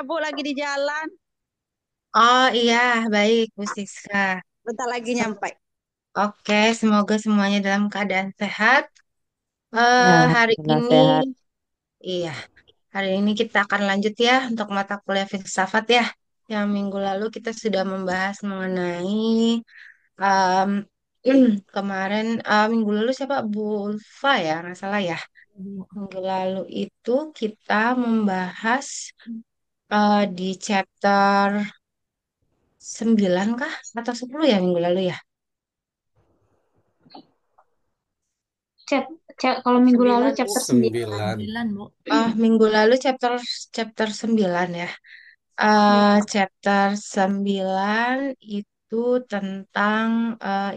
Bu lagi di jalan, Oh iya, baik Bu Siska. bentar lagi Sem- nyampe. Oke, semoga semuanya dalam keadaan sehat. Ya, Hari alhamdulillah ini, sehat. iya, hari ini kita akan lanjut ya untuk mata kuliah filsafat ya. Yang minggu lalu kita sudah membahas mengenai em, kemarin minggu lalu siapa Bu Ulfa ya, nggak salah ya. Minggu lalu itu kita membahas di chapter 9 kah atau 10 ya minggu lalu ya? Chat, kalau minggu lalu Sembilan. chapter 9. Sembilan. Minggu lalu chapter chapter 9 ya. Iya, Chapter 9 itu tentang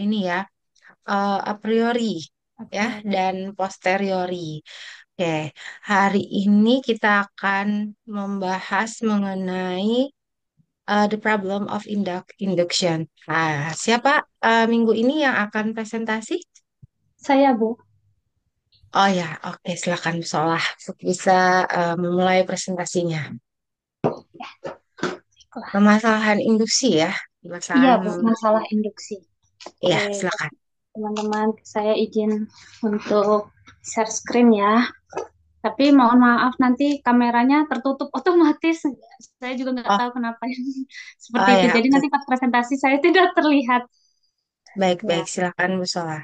ini ya, a priori ya April. dan posteriori. Oke, hari ini kita akan membahas mengenai the problem of induction. Nah, siapa minggu ini yang akan presentasi? Saya, Bu. Oh ya, oke, silakan Solah bisa memulai presentasinya. Permasalahan induksi ya, Iya, permasalahan Bu, masalah induksi. ya, Oke, silakan. teman-teman, saya izin untuk share screen ya. Tapi mohon maaf nanti kameranya tertutup otomatis. Saya juga nggak Oh, tahu kenapa seperti oh itu. ya, Jadi oke. nanti pas presentasi saya tidak terlihat. Baik-baik, Ya. silakan Bu Solah.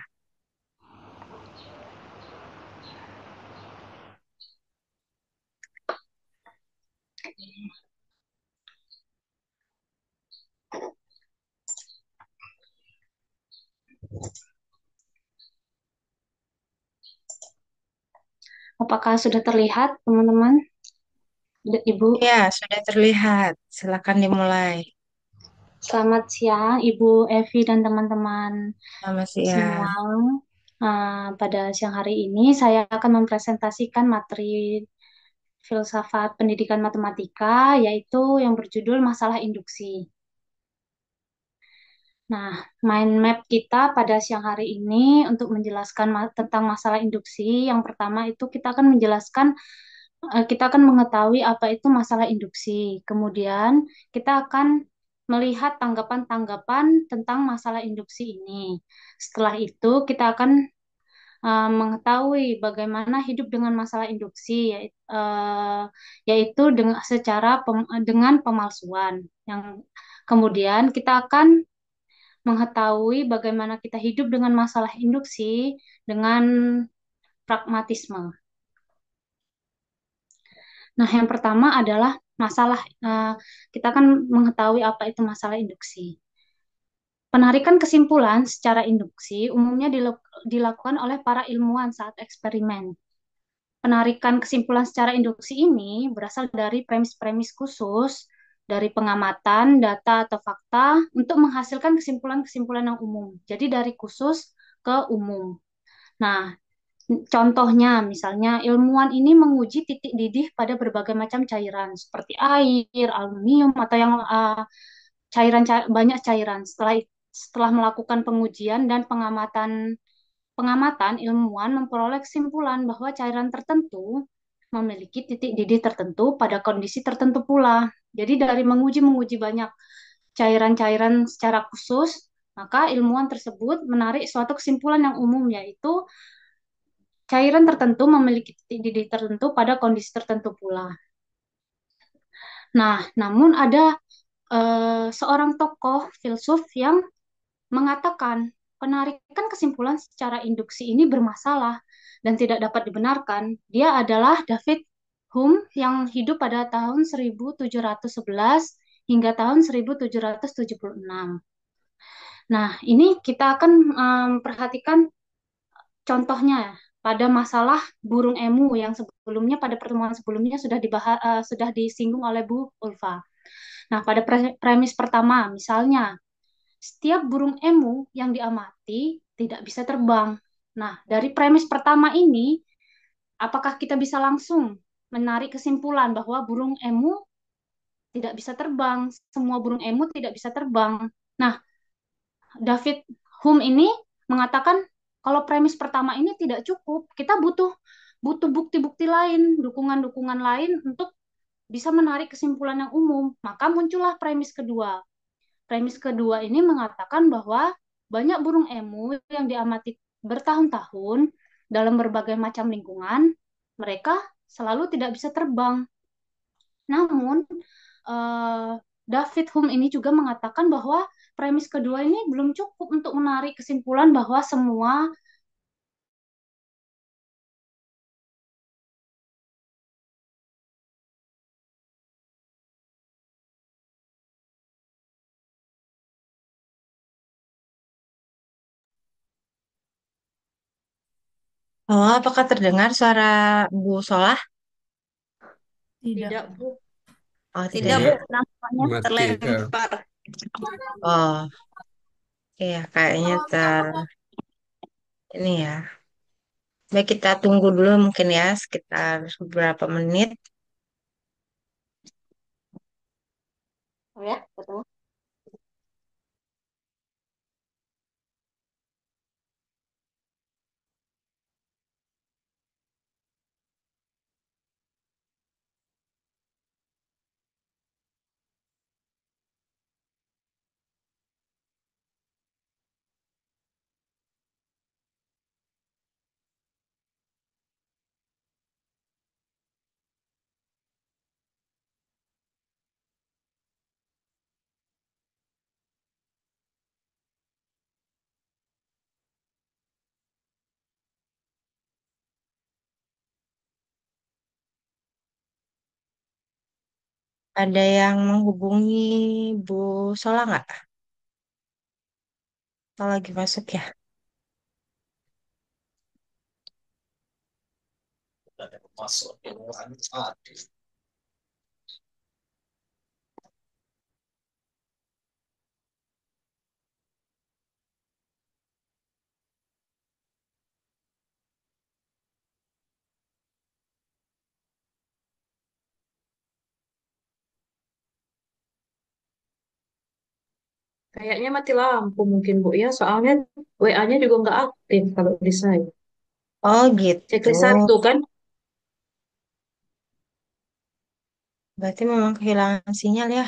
Apakah sudah terlihat, teman-teman? Ibu? Ya, sudah terlihat. Silakan dimulai. Selamat siang, Ibu Evi dan teman-teman Selamat semua. siang. Pada siang hari ini saya akan mempresentasikan materi filsafat pendidikan matematika, yaitu yang berjudul masalah induksi. Nah, mind map kita pada siang hari ini untuk menjelaskan tentang masalah induksi. Yang pertama itu kita akan mengetahui apa itu masalah induksi. Kemudian kita akan melihat tanggapan-tanggapan tentang masalah induksi ini. Setelah itu kita akan mengetahui bagaimana hidup dengan masalah induksi, yaitu dengan pemalsuan. Yang kemudian kita akan mengetahui bagaimana kita hidup dengan masalah induksi dengan pragmatisme. Nah, yang pertama adalah kita akan mengetahui apa itu masalah induksi. Penarikan kesimpulan secara induksi umumnya dilakukan oleh para ilmuwan saat eksperimen. Penarikan kesimpulan secara induksi ini berasal dari premis-premis khusus dari pengamatan data atau fakta untuk menghasilkan kesimpulan-kesimpulan yang umum. Jadi dari khusus ke umum. Nah, contohnya, misalnya ilmuwan ini menguji titik didih pada berbagai macam cairan seperti air, aluminium, atau yang banyak cairan. Setelah melakukan pengujian dan pengamatan, ilmuwan memperoleh kesimpulan bahwa cairan tertentu memiliki titik didih tertentu pada kondisi tertentu pula. Jadi dari menguji banyak cairan-cairan secara khusus, maka ilmuwan tersebut menarik suatu kesimpulan yang umum, yaitu cairan tertentu memiliki titik didih tertentu pada kondisi tertentu pula. Nah, namun ada seorang tokoh filsuf yang mengatakan penarikan kesimpulan secara induksi ini bermasalah dan tidak dapat dibenarkan. Dia adalah David Hume yang hidup pada tahun 1711 hingga tahun 1776. Nah, ini kita akan perhatikan contohnya pada masalah burung emu yang sebelumnya pada pertemuan sebelumnya sudah disinggung oleh Bu Ulfa. Nah, pada premis pertama, misalnya setiap burung emu yang diamati tidak bisa terbang. Nah, dari premis pertama ini, apakah kita bisa langsung menarik kesimpulan bahwa burung emu tidak bisa terbang? Semua burung emu tidak bisa terbang. Nah, David Hume ini mengatakan kalau premis pertama ini tidak cukup, kita butuh butuh bukti-bukti lain, dukungan-dukungan lain untuk bisa menarik kesimpulan yang umum. Maka muncullah premis kedua. Premis kedua ini mengatakan bahwa banyak burung emu yang diamati bertahun-tahun dalam berbagai macam lingkungan, mereka selalu tidak bisa terbang. Namun, eh, David Hume ini juga mengatakan bahwa premis kedua ini belum cukup untuk menarik kesimpulan bahwa semua Oh, apakah terdengar suara Bu Solah? Tidak. Tidak, Bu. Oh, tidak Tidak, ya. Bu. Nampaknya Dimatikan. terlempar. Oh, iya kayaknya ini ya. Baik, kita tunggu dulu mungkin ya sekitar beberapa menit. Oh ya, ketemu. Ada yang menghubungi Bu Solah nggak? Atau lagi masuk ya? Kayaknya mati lampu mungkin, Bu ya. Soalnya WA-nya juga nggak aktif kalau di saya. Oh gitu. Checklist satu kan? Berarti memang kehilangan sinyal ya.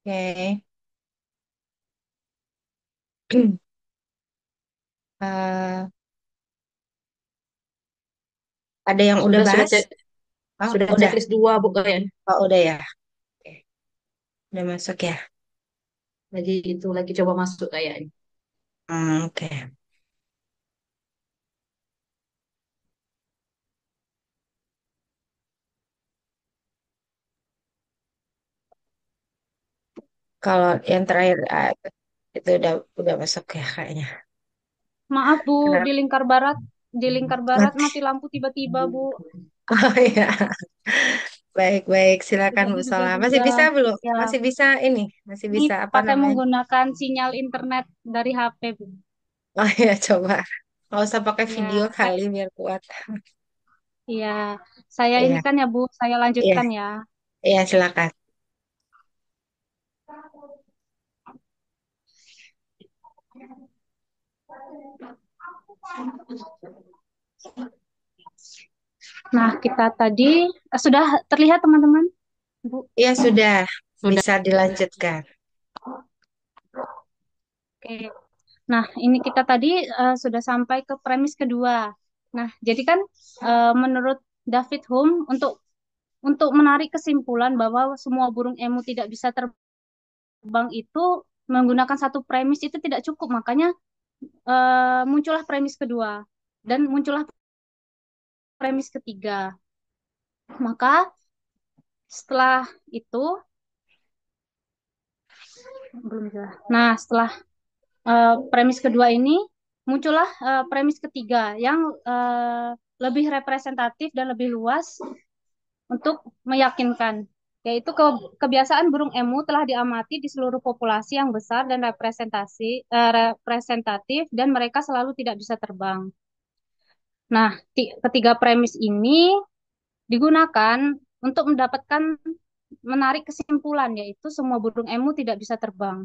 Oke. Eh, ada yang udah Sudah bahas? cek, Oh, sudah udah. checklist dua, Bu kayaknya. Oh, udah ya. Oke. Udah masuk ya. Lagi itu lagi coba masuk kayaknya. Oke. Kalau yang terakhir itu udah masuk ya kayaknya. maaf Bu, Kenapa? di lingkar barat mati lampu tiba-tiba Bu. Oh iya. Baik-baik. Silakan Sudah Bu Solah. Masih diduga-duga. bisa belum? Ya, Masih bisa ini. Masih ini bisa apa pakai namanya? menggunakan sinyal internet dari HP Bu. Oh iya, coba. Nggak usah pakai video Ya, kali biar kuat. iya, saya ini Iya, kan ya Bu, saya iya, lanjutkan ya. iya silakan. Nah, kita tadi sudah terlihat teman-teman, Bu. Iya sudah Sudah. bisa dilanjutkan. Oke. Nah, ini kita tadi sudah sampai ke premis kedua. Nah, jadi kan menurut David Hume untuk menarik kesimpulan bahwa semua burung emu tidak bisa terbang itu menggunakan satu premis itu tidak cukup. Makanya muncullah premis kedua dan muncullah premis ketiga. Maka setelah itu belum jelas. Nah, setelah premis kedua ini muncullah premis ketiga yang lebih representatif dan lebih luas untuk meyakinkan, yaitu kebiasaan burung emu telah diamati di seluruh populasi yang besar dan representatif dan mereka selalu tidak bisa terbang. Nah, ketiga premis ini digunakan untuk mendapatkan menarik kesimpulan, yaitu semua burung emu tidak bisa terbang.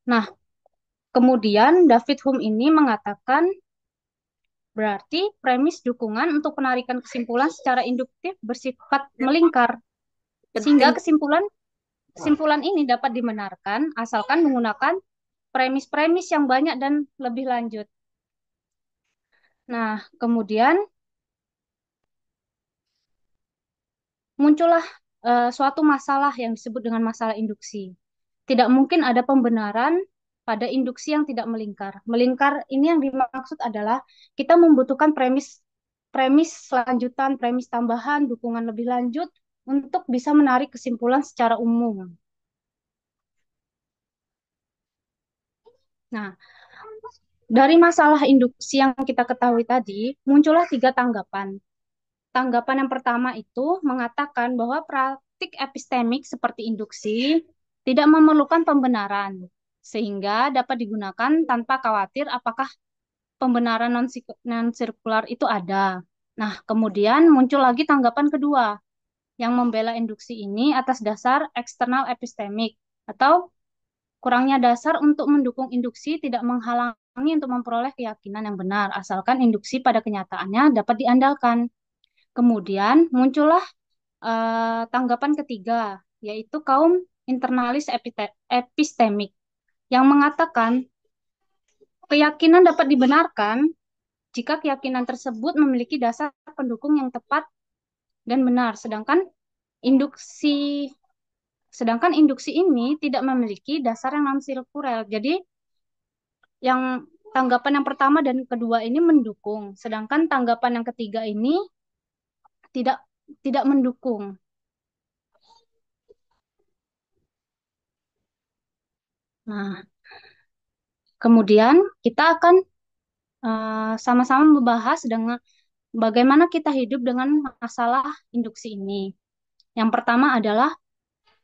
Nah, kemudian David Hume ini mengatakan berarti premis dukungan untuk penarikan kesimpulan secara induktif bersifat melingkar, sehingga Penting. kesimpulan ini dapat dibenarkan asalkan menggunakan premis-premis yang banyak dan lebih lanjut. Nah, kemudian muncullah suatu masalah yang disebut dengan masalah induksi. Tidak mungkin ada pembenaran pada induksi yang tidak melingkar. Melingkar ini yang dimaksud adalah kita membutuhkan premis premis lanjutan, premis tambahan, dukungan lebih lanjut untuk bisa menarik kesimpulan secara umum. Nah, dari masalah induksi yang kita ketahui tadi, muncullah 3 tanggapan. Tanggapan yang pertama itu mengatakan bahwa praktik epistemik seperti induksi tidak memerlukan pembenaran, sehingga dapat digunakan tanpa khawatir apakah pembenaran non-sirkular itu ada. Nah, kemudian muncul lagi tanggapan kedua yang membela induksi ini atas dasar eksternal epistemik atau kurangnya dasar untuk mendukung induksi tidak menghalangi untuk memperoleh keyakinan yang benar, asalkan induksi pada kenyataannya dapat diandalkan. Kemudian muncullah tanggapan ketiga, yaitu kaum internalis epistemik, yang mengatakan keyakinan dapat dibenarkan jika keyakinan tersebut memiliki dasar pendukung yang tepat dan benar, induksi sedangkan induksi ini tidak memiliki dasar yang non-sirkular. Jadi yang tanggapan yang pertama dan kedua ini mendukung, sedangkan tanggapan yang ketiga ini tidak tidak mendukung. Nah, kemudian kita akan sama-sama membahas dengan bagaimana kita hidup dengan masalah induksi ini. Yang pertama adalah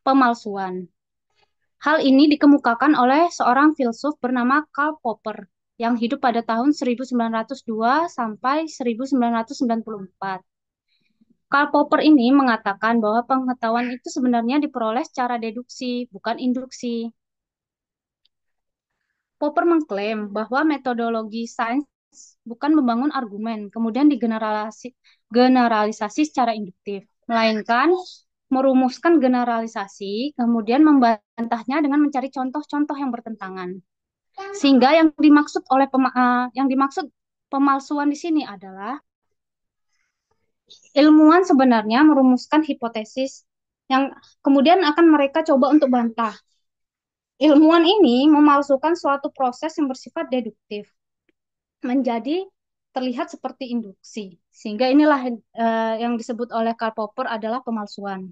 pemalsuan. Hal ini dikemukakan oleh seorang filsuf bernama Karl Popper yang hidup pada tahun 1902 sampai 1994. Karl Popper ini mengatakan bahwa pengetahuan itu sebenarnya diperoleh secara deduksi, bukan induksi. Popper mengklaim bahwa metodologi sains bukan membangun argumen, kemudian generalisasi secara induktif, melainkan merumuskan generalisasi, kemudian membantahnya dengan mencari contoh-contoh yang bertentangan. Sehingga yang dimaksud pemalsuan di sini adalah ilmuwan sebenarnya merumuskan hipotesis yang kemudian akan mereka coba untuk bantah. Ilmuwan ini memalsukan suatu proses yang bersifat deduktif menjadi terlihat seperti induksi. Sehingga inilah yang disebut oleh Karl Popper adalah pemalsuan.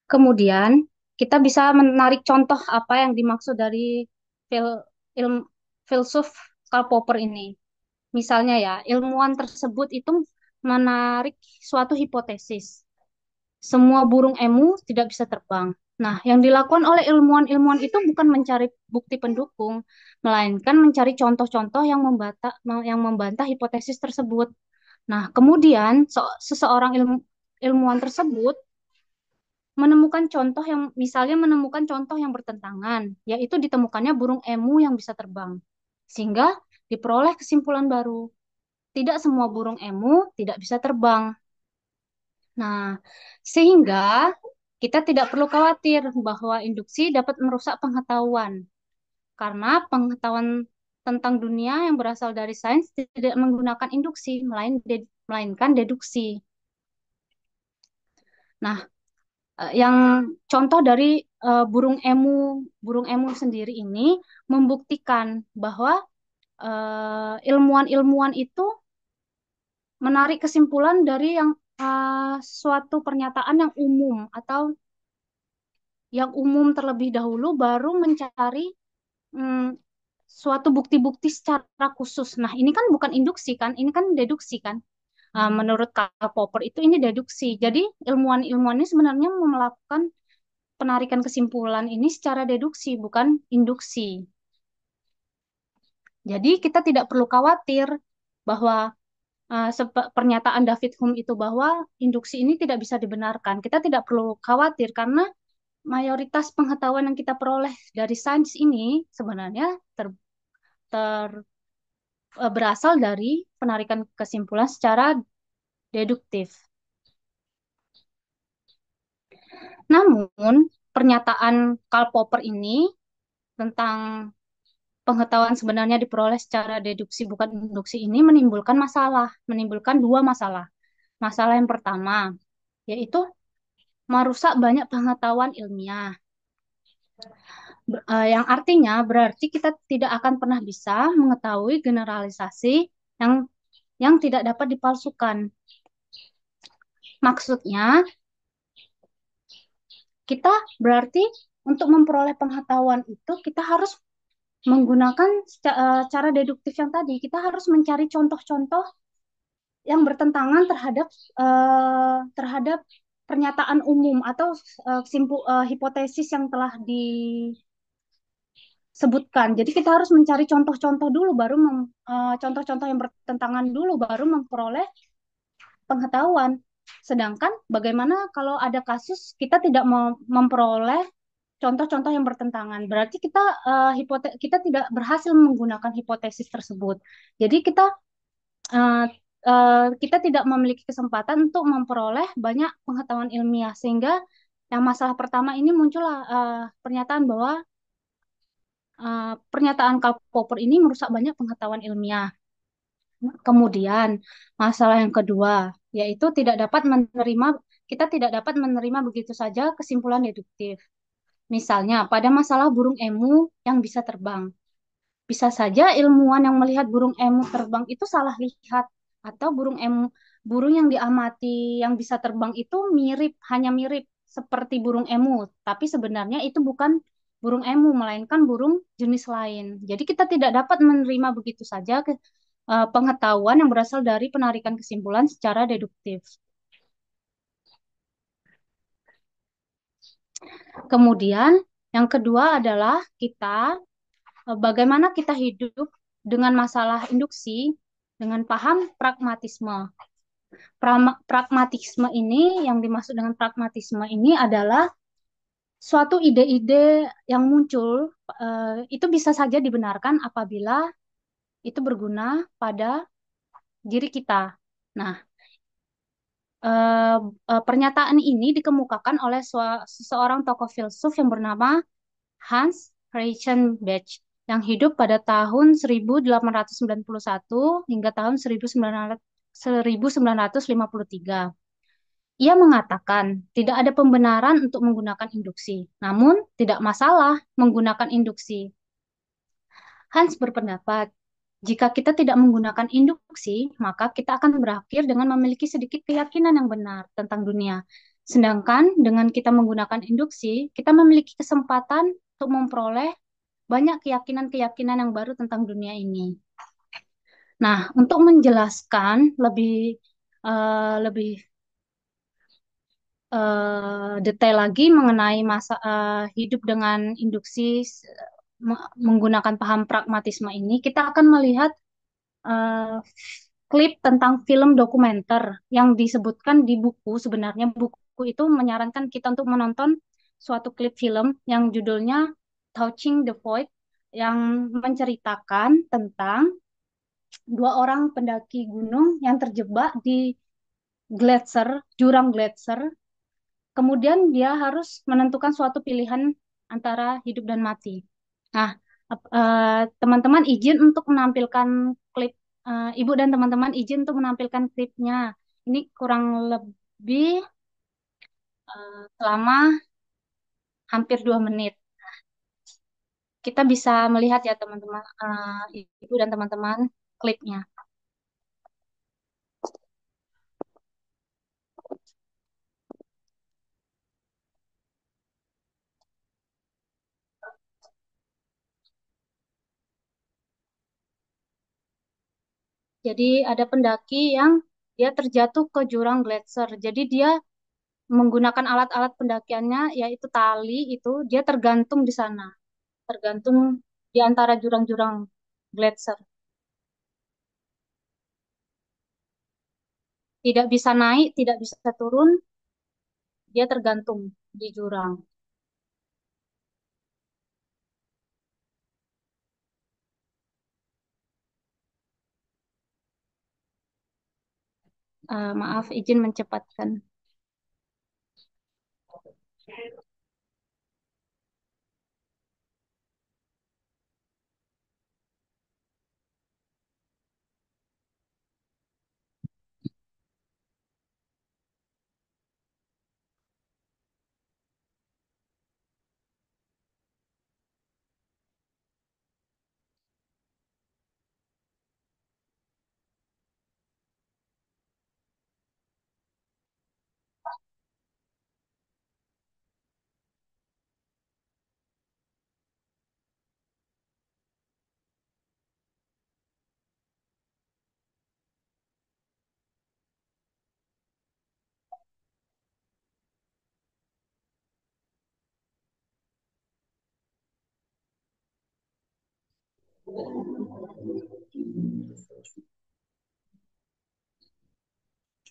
Kemudian kita bisa menarik contoh apa yang dimaksud dari fil, ilm, filsuf Karl Popper ini. Misalnya ya, ilmuwan tersebut itu menarik suatu hipotesis. Semua burung emu tidak bisa terbang. Nah, yang dilakukan oleh ilmuwan-ilmuwan itu bukan mencari bukti pendukung, melainkan mencari contoh-contoh yang membantah hipotesis tersebut. Nah, kemudian seseorang ilmuwan tersebut menemukan contoh yang bertentangan, yaitu ditemukannya burung emu yang bisa terbang. Sehingga diperoleh kesimpulan baru. Tidak semua burung emu tidak bisa terbang. Nah, sehingga kita tidak perlu khawatir bahwa induksi dapat merusak pengetahuan, karena pengetahuan tentang dunia yang berasal dari sains tidak menggunakan induksi, melainkan deduksi. Nah, yang contoh dari burung emu sendiri ini membuktikan bahwa ilmuwan-ilmuwan itu menarik kesimpulan dari suatu pernyataan yang umum atau yang umum terlebih dahulu baru mencari mm, suatu bukti-bukti secara khusus. Nah, ini kan bukan induksi kan, ini kan deduksi kan. Menurut Karl Popper itu ini deduksi. Jadi ilmuwan-ilmuwan ini sebenarnya melakukan penarikan kesimpulan ini secara deduksi, bukan induksi. Jadi kita tidak perlu khawatir bahwa pernyataan David Hume itu bahwa induksi ini tidak bisa dibenarkan. Kita tidak perlu khawatir karena mayoritas pengetahuan yang kita peroleh dari sains ini sebenarnya ter- berasal dari penarikan kesimpulan secara deduktif. Namun, pernyataan Karl Popper ini tentang pengetahuan sebenarnya diperoleh secara deduksi bukan induksi ini menimbulkan dua masalah. Masalah yang pertama yaitu merusak banyak pengetahuan ilmiah. Yang artinya berarti kita tidak akan pernah bisa mengetahui generalisasi yang tidak dapat dipalsukan. Maksudnya, kita berarti untuk memperoleh pengetahuan itu kita harus menggunakan cara deduktif yang tadi. Kita harus mencari contoh-contoh yang bertentangan terhadap pernyataan umum atau hipotesis yang telah disebutkan. Jadi kita harus mencari contoh-contoh dulu, contoh-contoh yang bertentangan dulu, baru memperoleh pengetahuan. Sedangkan bagaimana kalau ada kasus kita tidak memperoleh contoh-contoh yang bertentangan, berarti kita tidak berhasil menggunakan hipotesis tersebut. Jadi uh, kita tidak memiliki kesempatan untuk memperoleh banyak pengetahuan ilmiah, sehingga yang masalah pertama ini muncullah pernyataan bahwa pernyataan Karl Popper ini merusak banyak pengetahuan ilmiah. Kemudian masalah yang kedua yaitu kita tidak dapat menerima begitu saja kesimpulan deduktif. Misalnya pada masalah burung emu yang bisa terbang. Bisa saja ilmuwan yang melihat burung emu terbang itu salah lihat, atau burung yang diamati yang bisa terbang itu hanya mirip seperti burung emu, tapi sebenarnya itu bukan burung emu melainkan burung jenis lain. Jadi kita tidak dapat menerima begitu saja pengetahuan yang berasal dari penarikan kesimpulan secara deduktif. Kemudian yang kedua adalah bagaimana kita hidup dengan masalah induksi dengan paham pragmatisme. Pragmatisme ini, yang dimaksud dengan pragmatisme ini adalah suatu ide-ide yang muncul, itu bisa saja dibenarkan apabila itu berguna pada diri kita. Nah, pernyataan ini dikemukakan oleh seseorang tokoh filsuf yang bernama Hans Reichenbach yang hidup pada tahun 1891 hingga tahun 1953. Ia mengatakan tidak ada pembenaran untuk menggunakan induksi, namun tidak masalah menggunakan induksi. Hans berpendapat, jika kita tidak menggunakan induksi, maka kita akan berakhir dengan memiliki sedikit keyakinan yang benar tentang dunia. Sedangkan dengan kita menggunakan induksi, kita memiliki kesempatan untuk memperoleh banyak keyakinan-keyakinan yang baru tentang dunia ini. Nah, untuk menjelaskan lebih detail lagi mengenai hidup dengan induksi menggunakan paham pragmatisme ini, kita akan melihat uh, klip tentang film dokumenter yang disebutkan di buku. Sebenarnya buku itu menyarankan kita untuk menonton suatu klip film yang judulnya Touching the Void, yang menceritakan tentang dua orang pendaki gunung yang terjebak di jurang gletser. Kemudian dia harus menentukan suatu pilihan antara hidup dan mati. Nah, teman-teman izin untuk menampilkan klip, Ibu dan teman-teman izin untuk menampilkan klipnya. Ini kurang lebih selama hampir 2 menit. Kita bisa melihat ya teman-teman, Ibu dan teman-teman, klipnya. Jadi ada pendaki yang dia terjatuh ke jurang gletser. Jadi dia menggunakan alat-alat pendakiannya, yaitu tali itu, dia tergantung di sana, tergantung di antara jurang-jurang. gletser. Tidak bisa naik, tidak bisa turun, dia tergantung di jurang. Maaf, izin mencepatkan.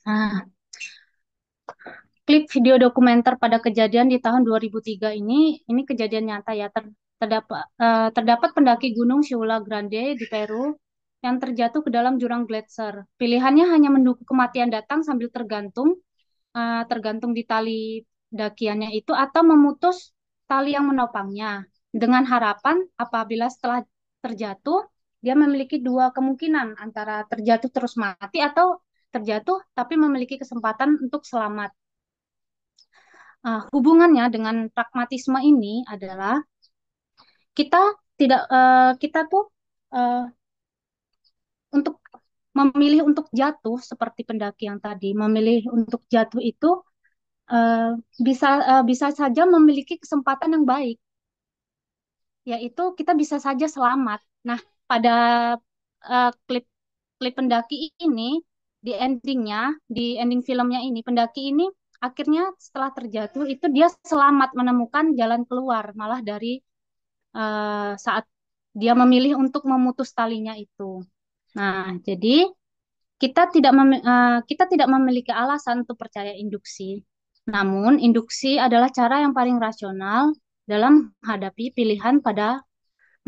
Nah, klip video dokumenter pada kejadian di tahun 2003 ini kejadian nyata ya. Terdapat pendaki gunung Shula Grande di Peru yang terjatuh ke dalam jurang gletser. Pilihannya hanya menunggu kematian datang sambil tergantung di tali dakiannya itu atau memutus tali yang menopangnya dengan harapan apabila setelah terjatuh dia memiliki dua kemungkinan antara terjatuh terus mati atau terjatuh tapi memiliki kesempatan untuk selamat. Hubungannya dengan pragmatisme ini adalah kita kita tuh eh, untuk memilih untuk jatuh seperti pendaki yang tadi memilih untuk jatuh itu eh, bisa saja memiliki kesempatan yang baik, yaitu kita bisa saja selamat. Nah, pada klip klip pendaki ini di ending filmnya ini pendaki ini akhirnya setelah terjatuh itu dia selamat menemukan jalan keluar malah dari saat dia memilih untuk memutus talinya itu. Nah, jadi kita tidak memiliki alasan untuk percaya induksi. Namun, induksi adalah cara yang paling rasional dalam menghadapi pilihan pada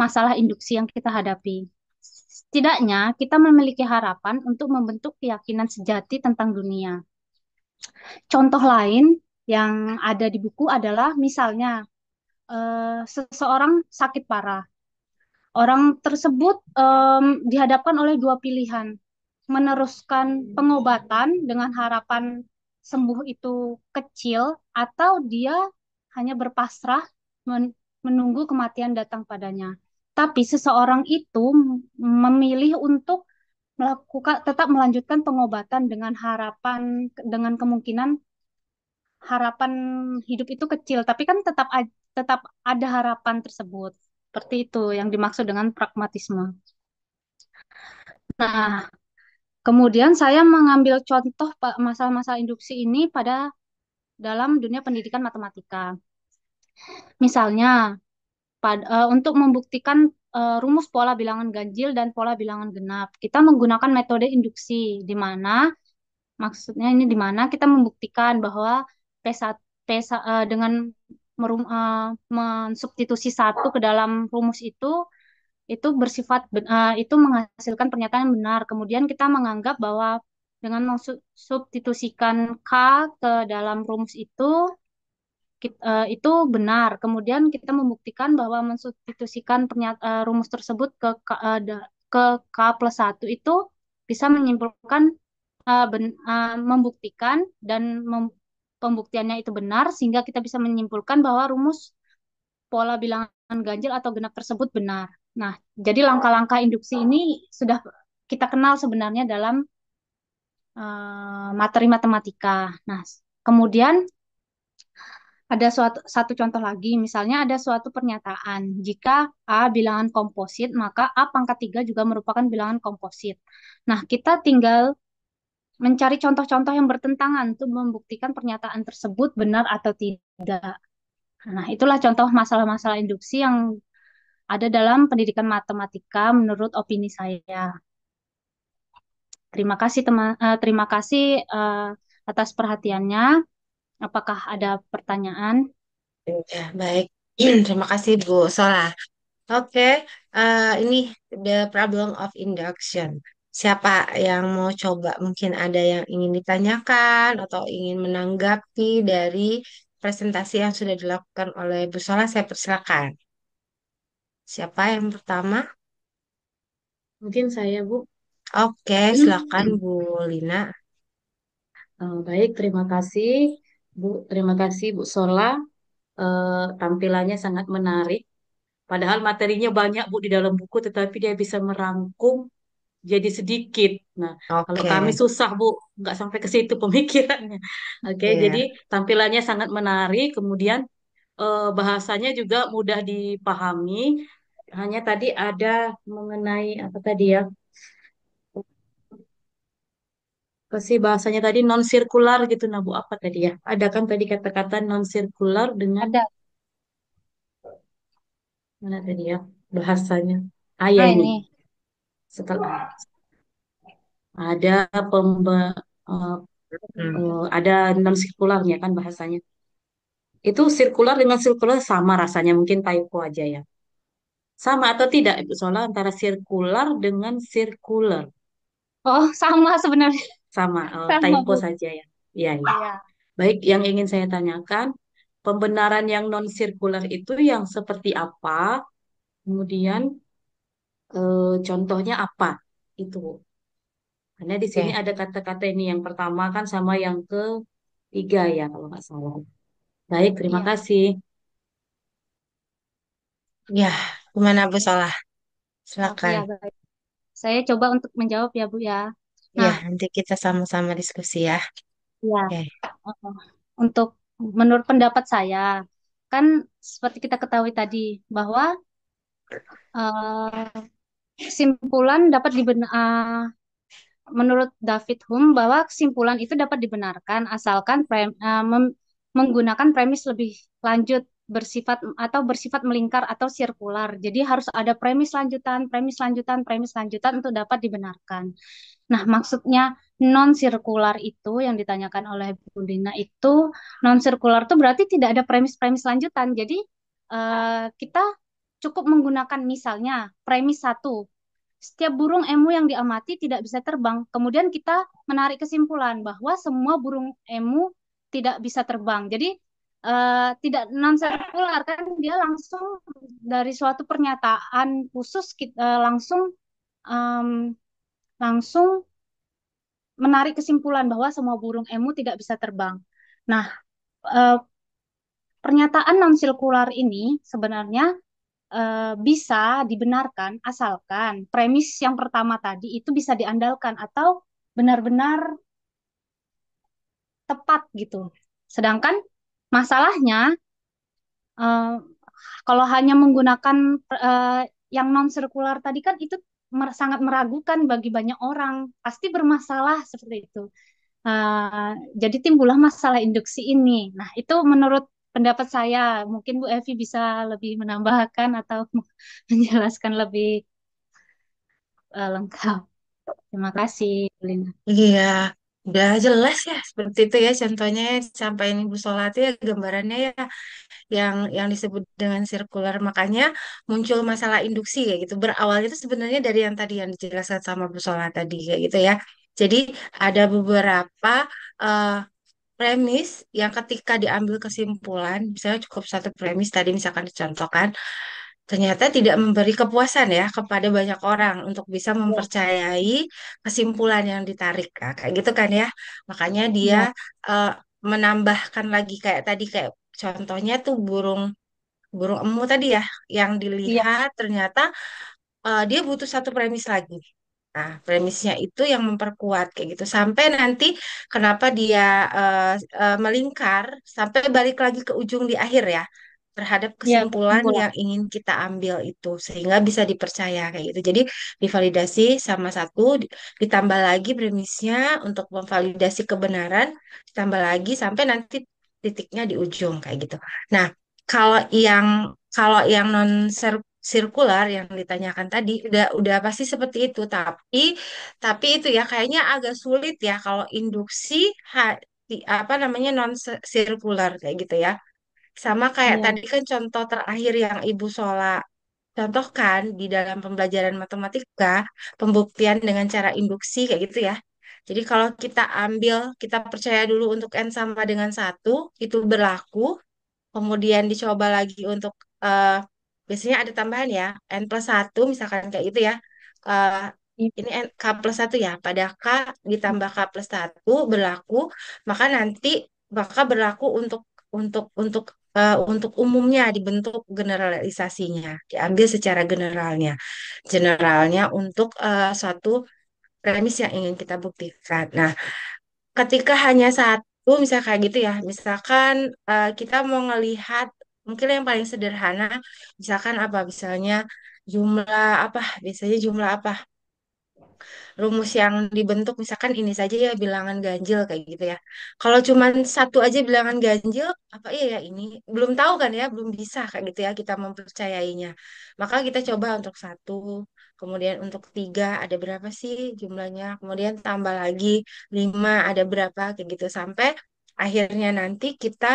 masalah induksi yang kita hadapi. Setidaknya, kita memiliki harapan untuk membentuk keyakinan sejati tentang dunia. Contoh lain yang ada di buku adalah misalnya seseorang sakit parah. Orang tersebut dihadapkan oleh dua pilihan, meneruskan pengobatan dengan harapan sembuh itu kecil, atau dia hanya berpasrah menunggu kematian datang padanya. Tapi seseorang itu memilih untuk tetap melanjutkan pengobatan dengan dengan kemungkinan harapan hidup itu kecil, tapi kan tetap ada harapan tersebut. Seperti itu yang dimaksud dengan pragmatisme. Nah, kemudian saya mengambil contoh masalah-masalah induksi ini dalam dunia pendidikan matematika. Misalnya, untuk membuktikan rumus pola bilangan ganjil dan pola bilangan genap, kita menggunakan metode induksi, di mana maksudnya ini di mana kita membuktikan bahwa P1, dengan mensubstitusi satu ke dalam rumus itu itu menghasilkan pernyataan yang benar. Kemudian kita menganggap bahwa dengan mensubstitusikan K ke dalam rumus itu benar. Kemudian kita membuktikan bahwa mensubstitusikan rumus tersebut ke K plus satu itu bisa menyimpulkan membuktikan dan pembuktiannya itu benar sehingga kita bisa menyimpulkan bahwa rumus pola bilangan ganjil atau genap tersebut benar. Nah, jadi langkah-langkah induksi ini sudah kita kenal sebenarnya dalam materi matematika. Nah, kemudian ada satu contoh lagi, misalnya ada suatu pernyataan, jika A bilangan komposit, maka A pangkat 3 juga merupakan bilangan komposit. Nah, kita tinggal mencari contoh-contoh yang bertentangan untuk membuktikan pernyataan tersebut benar atau tidak. Nah, itulah contoh masalah-masalah induksi yang ada dalam pendidikan matematika menurut opini saya. Terima kasih terima kasih atas perhatiannya. Apakah ada pertanyaan? Ya, baik. Terima kasih Bu Sola. Oke, ini the problem of induction. Siapa yang mau coba? Mungkin ada yang ingin ditanyakan atau ingin menanggapi dari presentasi yang sudah dilakukan oleh Bu Sola. Saya persilakan. Siapa yang pertama? Mungkin saya, Bu. Oke, silakan Bu Lina. Baik, terima kasih, Bu. Terima kasih, Bu Sola. Tampilannya sangat menarik. Padahal materinya banyak, Bu, di dalam buku, tetapi dia bisa merangkum jadi sedikit. Nah, kalau kami Oke, susah, Bu, nggak sampai ke situ pemikirannya. Oke, jadi ya. tampilannya sangat menarik. Kemudian bahasanya juga mudah dipahami. Hanya tadi ada mengenai apa tadi ya? Apa sih bahasanya tadi non sirkular gitu, nah Bu, apa tadi ya? Ada kan tadi kata-kata non sirkular dengan Ada. mana tadi ya bahasanya? Ah ya Nah, ini ini. setelah ada pemba, eh, Hmm. ada non sirkularnya kan bahasanya. Itu sirkular dengan sirkular sama rasanya, mungkin typo aja ya. Sama atau tidak Ibu Sola antara sirkular dengan sirkular? Oh, sama sebenarnya. Sama, Sama, typo Bu. saja ya. Iya, iya. Iya. Baik, yang ingin saya tanyakan, pembenaran yang non sirkular itu yang seperti apa? Kemudian contohnya apa? Itu. Karena di sini Oke, ada kata-kata ini yang pertama kan sama yang ketiga ya kalau nggak salah. Baik, terima Iya. kasih. ya. Gimana Bu Sola? Oh, iya, Silakan. baik. Saya coba untuk menjawab ya, Bu ya. Ya, Nah, nanti kita sama-sama diskusi ya. ya, Oke. uh, untuk menurut pendapat saya, kan seperti kita ketahui tadi bahwa uh, kesimpulan dapat menurut David Hume bahwa kesimpulan itu dapat dibenarkan asalkan menggunakan premis lebih lanjut bersifat melingkar atau sirkular. Jadi harus ada premis lanjutan, premis lanjutan, premis lanjutan untuk dapat dibenarkan. Nah, maksudnya non sirkular itu yang ditanyakan oleh Bu Lina itu non sirkular itu berarti tidak ada premis-premis lanjutan. Jadi kita cukup menggunakan misalnya premis satu. Setiap burung emu yang diamati tidak bisa terbang. Kemudian kita menarik kesimpulan bahwa semua burung emu tidak bisa terbang. Jadi tidak non sirkular kan dia langsung dari suatu pernyataan khusus kita em, langsung menarik kesimpulan bahwa semua burung emu tidak bisa terbang. Nah, eh, pernyataan non sirkular ini sebenarnya bisa dibenarkan asalkan premis yang pertama tadi itu bisa diandalkan atau benar-benar tepat gitu. Sedangkan masalahnya eh, kalau hanya menggunakan eh, yang non sirkular tadi kan itu sangat meragukan bagi banyak orang, pasti bermasalah seperti itu. Eh, jadi timbullah masalah induksi ini. Nah, itu menurut pendapat saya. Mungkin Bu Evi bisa lebih menambahkan atau menjelaskan lebih lengkap. Terima kasih, Lina. Iya, udah jelas ya seperti itu ya contohnya ya, sampai ini Bu Solati ya gambarannya ya yang disebut dengan sirkular makanya muncul masalah induksi kayak gitu. Berawalnya itu sebenarnya dari yang tadi yang dijelaskan sama Bu Sola tadi kayak gitu ya. Jadi ada beberapa eh, premis yang ketika diambil kesimpulan, misalnya cukup satu premis tadi misalkan dicontohkan, ternyata tidak memberi kepuasan ya kepada banyak orang untuk bisa Ya, mempercayai kesimpulan yang ditarik. Nah, kayak gitu kan ya. Makanya dia ya, eh, menambahkan lagi kayak tadi kayak contohnya tuh burung burung emu tadi ya yang iya, dilihat ternyata dia butuh satu premis lagi. Nah, premisnya itu yang memperkuat kayak gitu sampai nanti kenapa dia eh, melingkar sampai balik lagi ke ujung di akhir ya terhadap ya, kesimpulan kesimpulan. yang ingin kita ambil itu sehingga bisa dipercaya kayak gitu. Jadi divalidasi sama satu ditambah lagi premisnya untuk memvalidasi kebenaran ditambah lagi sampai nanti titiknya di ujung kayak gitu. Nah, kalau yang kalau yang non sirkular yang ditanyakan tadi udah pasti seperti itu. Tapi itu ya kayaknya agak sulit ya kalau induksi apa namanya non sirkular kayak gitu ya. Sama kayak Iya. tadi kan contoh terakhir yang Ibu Sola contohkan di dalam pembelajaran matematika, pembuktian dengan cara induksi kayak gitu ya. Jadi kalau kita percaya dulu untuk n sama dengan satu itu berlaku, kemudian dicoba lagi untuk biasanya ada tambahan ya, n plus satu misalkan kayak gitu ya. Eh, Iya. ini k plus satu ya, pada k ditambah k plus satu berlaku, maka nanti maka berlaku untuk umumnya dibentuk generalisasinya, diambil secara generalnya untuk suatu premis yang ingin kita buktikan. Nah, ketika hanya satu, misalnya kayak gitu ya, misalkan kita mau ngelihat mungkin yang paling sederhana, misalkan apa, misalnya jumlah apa, biasanya jumlah apa, rumus yang dibentuk misalkan ini saja ya bilangan ganjil kayak gitu ya. Kalau cuman satu aja bilangan ganjil, apa iya ya ini belum tahu kan ya, belum bisa kayak gitu ya kita mempercayainya. Maka kita coba untuk satu, kemudian untuk tiga ada berapa sih jumlahnya, kemudian tambah lagi lima ada berapa kayak gitu sampai akhirnya nanti kita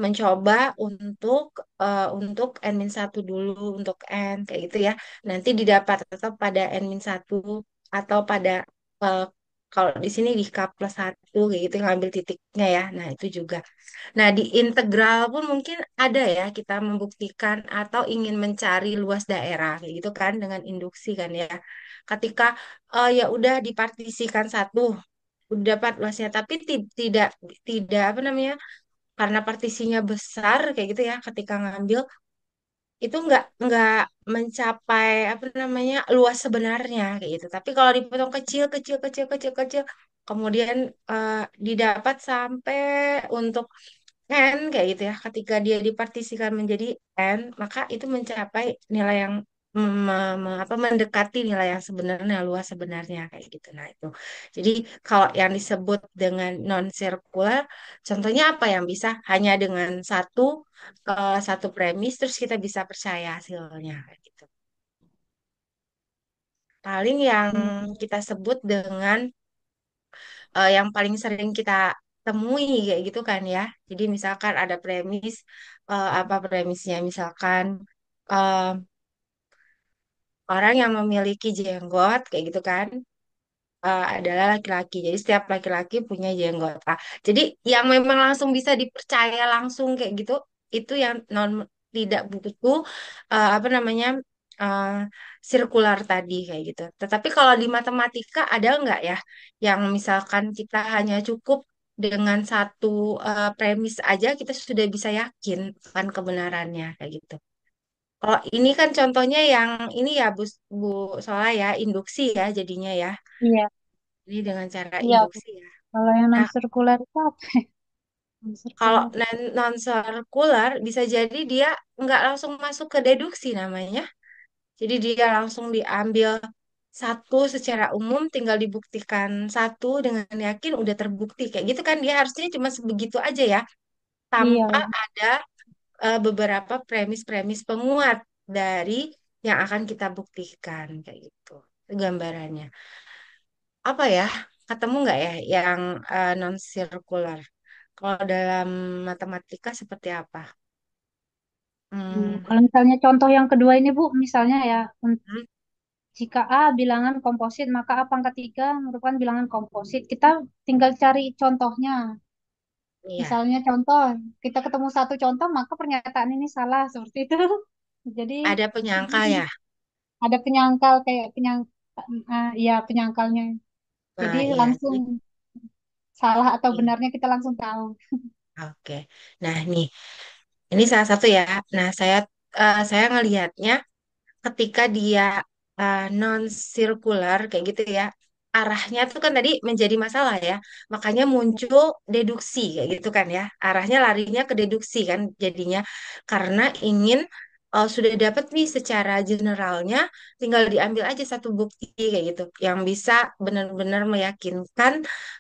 mencoba untuk n-1 dulu untuk n kayak gitu ya. Nanti didapat tetap pada n-1 atau pada eh, kalau di sini di K plus satu kayak gitu ngambil titiknya ya. Nah, itu juga. Nah, di integral pun mungkin ada ya kita membuktikan atau ingin mencari luas daerah kayak gitu kan dengan induksi kan ya. Ketika ya udah dipartisikan satu, udah dapat luasnya tapi tidak tidak apa namanya? Karena partisinya besar kayak gitu ya ketika ngambil itu nggak mencapai apa namanya luas sebenarnya kayak gitu. Tapi kalau dipotong kecil kecil kecil kecil kecil, kemudian eh, didapat sampai untuk n kayak gitu ya. Ketika dia dipartisikan menjadi n, maka itu mencapai nilai yang apa mendekati nilai yang sebenarnya luas sebenarnya kayak gitu. Nah itu. Jadi kalau yang disebut dengan non sirkular, contohnya apa yang bisa hanya dengan satu premis terus kita bisa percaya hasilnya kayak gitu. Paling yang Hmm. kita sebut dengan yang paling sering kita temui kayak gitu kan ya. Jadi misalkan ada premis apa premisnya misalkan eh, orang yang memiliki jenggot kayak gitu kan adalah laki-laki. Jadi setiap laki-laki punya jenggot. Jadi yang memang langsung bisa dipercaya langsung kayak gitu itu yang tidak butuh apa namanya uh, sirkular tadi kayak gitu. Tetapi kalau di matematika ada nggak ya yang misalkan kita hanya cukup dengan satu premis aja kita sudah bisa yakin kan kebenarannya kayak gitu. Kalau ini kan contohnya yang ini ya Bu Sola ya induksi ya jadinya ya. Iya, Ini dengan cara iya. induksi ya. Kalau yang non Nah, sirkular itu apa? Non kalau sirkular. non sirkular bisa jadi dia nggak langsung masuk ke deduksi namanya. Jadi dia langsung diambil satu secara umum, tinggal dibuktikan satu dengan yakin udah terbukti kayak gitu kan dia harusnya cuma sebegitu aja ya, Iya, tanpa ada beberapa premis-premis penguat dari yang akan kita buktikan kayak gitu. Itu gambarannya. Apa ya? Ketemu nggak ya yang non sirkular? Kalau dalam matematika seperti apa? Hmm, Kalau misalnya contoh yang kedua ini Bu, misalnya ya, hmm, jika A bilangan komposit, maka A pangkat 3 merupakan bilangan komposit. Kita tinggal cari contohnya. iya, Misalnya contoh, kita ketemu satu contoh, maka pernyataan ini salah, seperti itu. Jadi ada penyangkal ya. ada penyangkal kayak ya penyangkalnya. Jadi Nah, iya. langsung salah atau Iya. benarnya kita langsung tahu. Oke. Nah, nih, ini salah satu ya. Nah, saya ngelihatnya ketika dia non sirkular kayak gitu ya. Arahnya tuh kan tadi menjadi masalah ya. Makanya muncul deduksi kayak gitu kan ya. Arahnya larinya ke deduksi kan jadinya karena ingin sudah dapat nih secara generalnya tinggal diambil aja satu bukti kayak gitu yang bisa benar-benar meyakinkan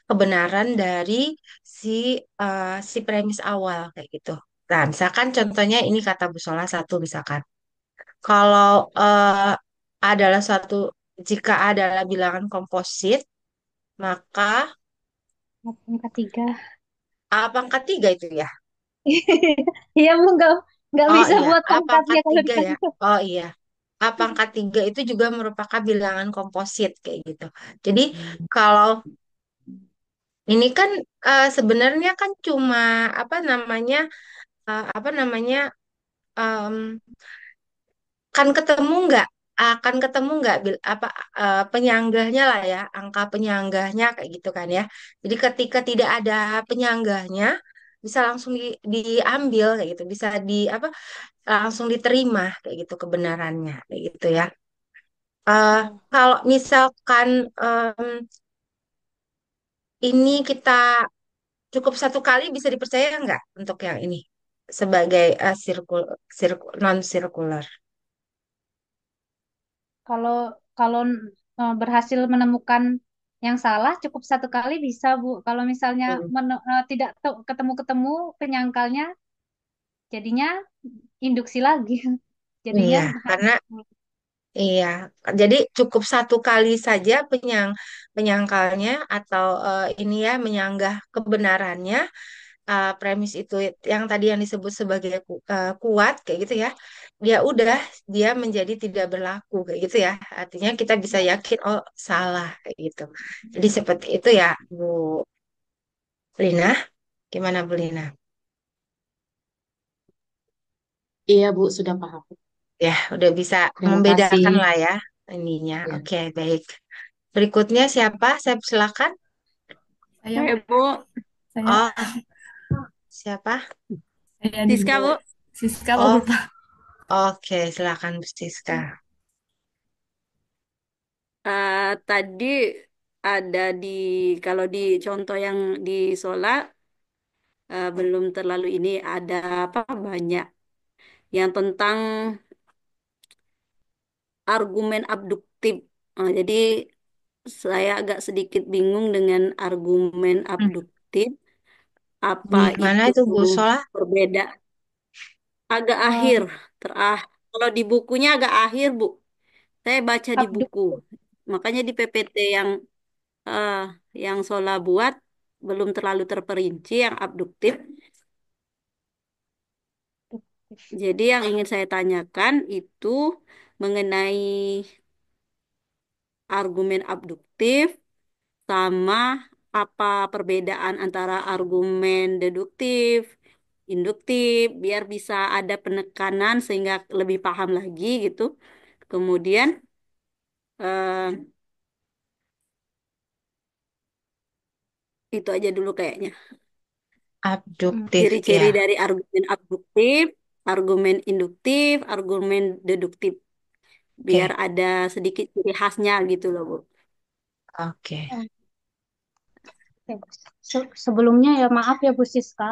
kebenaran dari si premis awal kayak gitu. Nah, misalkan contohnya ini kata Bu Sola satu misalkan. Kalau adalah suatu jika adalah bilangan komposit, maka Angka 3. A pangkat 3 itu ya. Iya, Bu, nggak Oh bisa iya, buat A pangkat pangkatnya kalau 3 ya. dikasih tahu. Oh iya. A pangkat 3 itu juga merupakan bilangan komposit kayak gitu. Jadi kalau ini kan sebenarnya kan cuma apa namanya apa namanya em, kan ketemu nggak akan ketemu nggak apa penyanggahnya lah ya, angka penyanggahnya kayak gitu kan ya. Jadi ketika tidak ada penyanggahnya bisa langsung diambil kayak gitu, bisa di apa langsung diterima kayak gitu kebenarannya kayak gitu ya. Eh, Oh, Kalau misalkan ini kita cukup satu kali bisa dipercaya nggak untuk yang ini sebagai non sirkular? kalau kalau berhasil menemukan yang salah cukup satu kali bisa, Bu. Kalau misalnya tidak ketemu-ketemu penyangkalnya, jadinya induksi lagi. Jadinya Iya, karena iya, jadi cukup satu kali saja penyangkalnya atau ini ya menyanggah kebenarannya premis itu yang tadi yang disebut sebagai kuat kayak gitu ya. Dia udah dia menjadi tidak berlaku kayak gitu ya. Artinya kita bisa yakin oh salah kayak gitu. Jadi seperti itu ya, Bu Lina. Gimana Bu Lina? Iya, Bu, sudah paham. Ya, udah bisa Terima kasih. membedakan lah ya ininya. Ya. Oke, baik. Berikutnya siapa? Saya silakan. Saya, Saya Bu, saya, Oh, siapa? saya Siska dulu. Bu. Siska Oh, lupa. oke, silakan Bu Siska. Tadi ada di kalau di contoh yang di Sola belum terlalu ini ada apa banyak yang tentang argumen abduktif. Jadi saya agak sedikit bingung dengan argumen Hmm, abduktif. Apa Gimana itu itu Bu Sola? berbeda? Agak eh, akhir, kalau di bukunya agak akhir Bu. Saya baca di abduk. buku. Makanya di PPT eh, yang Sola buat belum terlalu terperinci yang abduktif. Jadi yang ingin saya tanyakan itu mengenai argumen abduktif sama apa perbedaan antara argumen deduktif, induktif, biar bisa ada penekanan sehingga lebih paham lagi gitu. Kemudian eh, itu aja dulu kayaknya. Hmm. Abduktif Ciri-ciri ya. dari argumen abduktif, argumen induktif, argumen deduktif. Biar Oke, ada sedikit ciri khasnya gitu loh, Bu. oke. Oke. Sebelumnya ya maaf ya Bu Siska.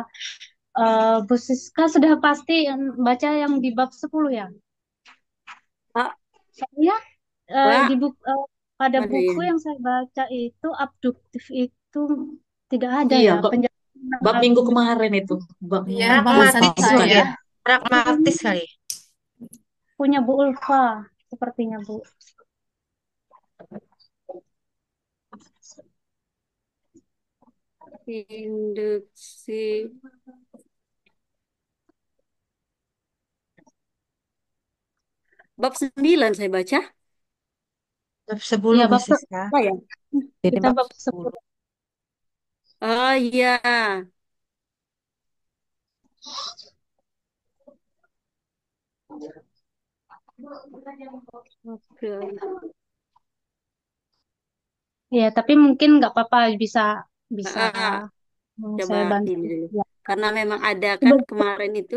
Bu Siska sudah pasti baca yang di bab 10 ya. Ah, Saya Pak, pada mana ya? buku yang saya baca itu abduktif itu tidak ada Iya, ya kok penjelasan tentang bab minggu argumen. kemarin itu. Iya, Babnya bahasan lupa Pragmatis bukan saya. mungkin. ya? Pragmatis kali. Punya Bu Ulfa sepertinya Bu. Induksi. Bab 9 saya baca. Bab Iya 10 Bu Siska. Apa ya? Ini kita bab bab 10. 10. Oh iya. Oke. Ya, tapi mungkin nggak apa-apa bisa bisa Ah, coba saya bantu. ini dulu. Ya. Karena memang ada kan kemarin itu.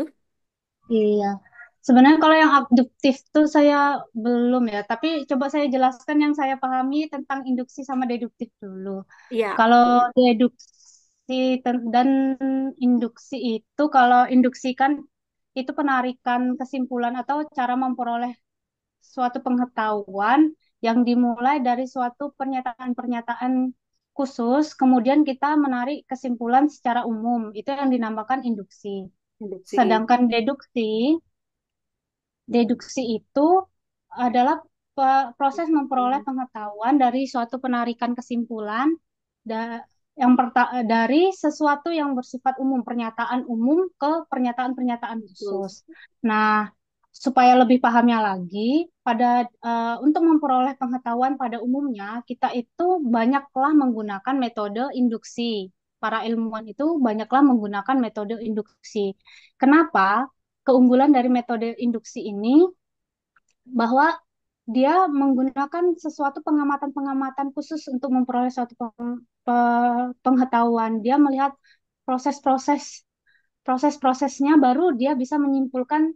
Iya. Sebenarnya kalau yang abduktif tuh saya belum ya, tapi coba saya jelaskan yang saya pahami tentang induksi sama deduktif dulu. Iya. Kalau deduksi dan induksi itu, kalau induksi kan itu penarikan kesimpulan atau cara memperoleh suatu pengetahuan yang dimulai dari suatu pernyataan-pernyataan khusus, kemudian kita menarik kesimpulan secara umum. Itu yang dinamakan induksi. Induksi. Sedangkan deduksi Deduksi itu adalah proses memperoleh pengetahuan dari suatu penarikan kesimpulan dari sesuatu yang bersifat umum, pernyataan umum ke pernyataan-pernyataan Terus. khusus. Nah, supaya lebih pahamnya lagi, untuk memperoleh pengetahuan pada umumnya, kita itu banyaklah menggunakan metode induksi. Para ilmuwan itu banyaklah menggunakan metode induksi. Kenapa? Keunggulan dari metode induksi ini bahwa dia menggunakan sesuatu pengamatan-pengamatan khusus untuk memperoleh suatu pengetahuan. Dia melihat proses-proses proses-prosesnya baru dia bisa menyimpulkan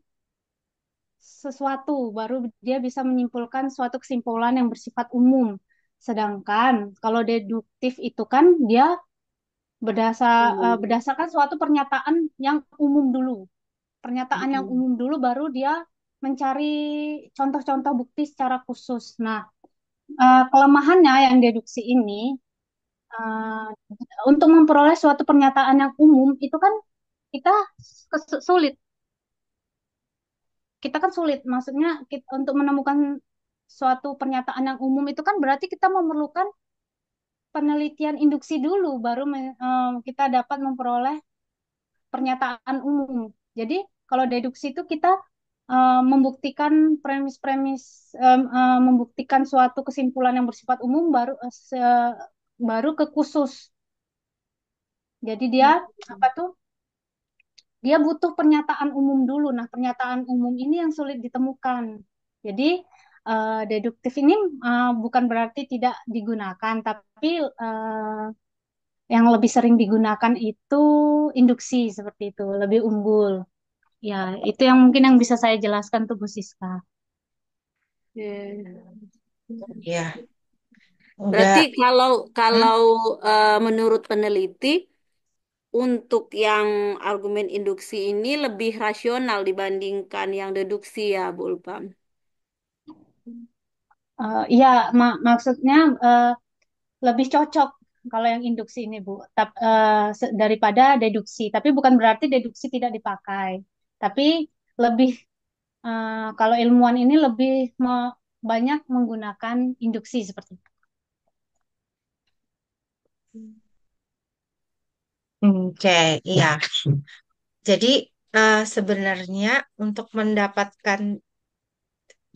sesuatu, baru dia bisa menyimpulkan suatu kesimpulan yang bersifat umum. Sedangkan kalau deduktif itu kan dia berdasarkan suatu pernyataan yang umum dulu. Pernyataan yang Mm-mm. umum dulu baru dia mencari contoh-contoh bukti secara khusus. Nah, kelemahannya yang deduksi ini eh, untuk memperoleh suatu pernyataan yang umum itu kan kita sulit. Kita kan sulit. Maksudnya untuk menemukan suatu pernyataan yang umum itu kan berarti kita memerlukan penelitian induksi dulu baru kita dapat memperoleh pernyataan umum. Jadi kalau deduksi itu kita membuktikan premis-premis, membuktikan suatu kesimpulan yang bersifat umum baru ke khusus. Jadi dia apa tuh? Dia butuh pernyataan umum dulu. Nah, pernyataan umum ini yang sulit ditemukan. Jadi deduktif ini bukan berarti tidak digunakan, tapi yang lebih sering digunakan itu induksi seperti itu, lebih unggul. Ya, itu yang mungkin yang bisa saya jelaskan tuh Bu Siska. Ya, Berarti udah. kalau Hmm? kalau menurut peneliti untuk yang argumen induksi ini lebih rasional dibandingkan yang deduksi ya, Bu Ulpam. Iya, maksudnya lebih cocok kalau yang induksi ini, Bu, daripada deduksi. Tapi bukan berarti deduksi tidak dipakai. Tapi lebih kalau ilmuwan ini lebih banyak menggunakan induksi seperti itu. Oke, iya. Jadi sebenarnya untuk mendapatkan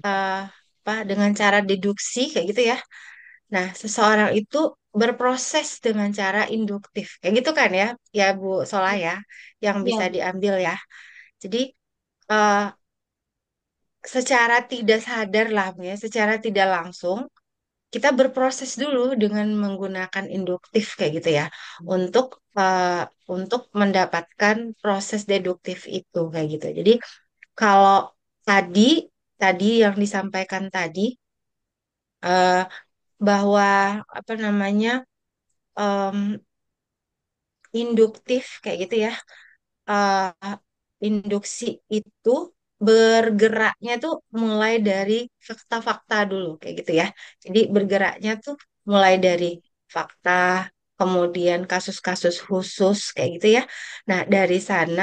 eh, apa dengan cara deduksi kayak gitu ya. Nah, seseorang itu berproses dengan cara induktif. Kayak gitu kan ya, ya Bu Sola ya, yang bisa Iya, diambil ya. Jadi eh, secara tidak sadar lah, ya, secara tidak langsung kita berproses dulu dengan menggunakan induktif kayak gitu ya, untuk untuk mendapatkan proses deduktif itu kayak gitu. Jadi kalau tadi tadi yang disampaikan tadi eh, bahwa apa namanya em, induktif kayak gitu ya. eh, Induksi itu bergeraknya tuh mulai dari fakta-fakta dulu kayak gitu ya. Jadi bergeraknya tuh mulai dari fakta, kemudian kasus-kasus khusus kayak gitu ya. Nah, dari sana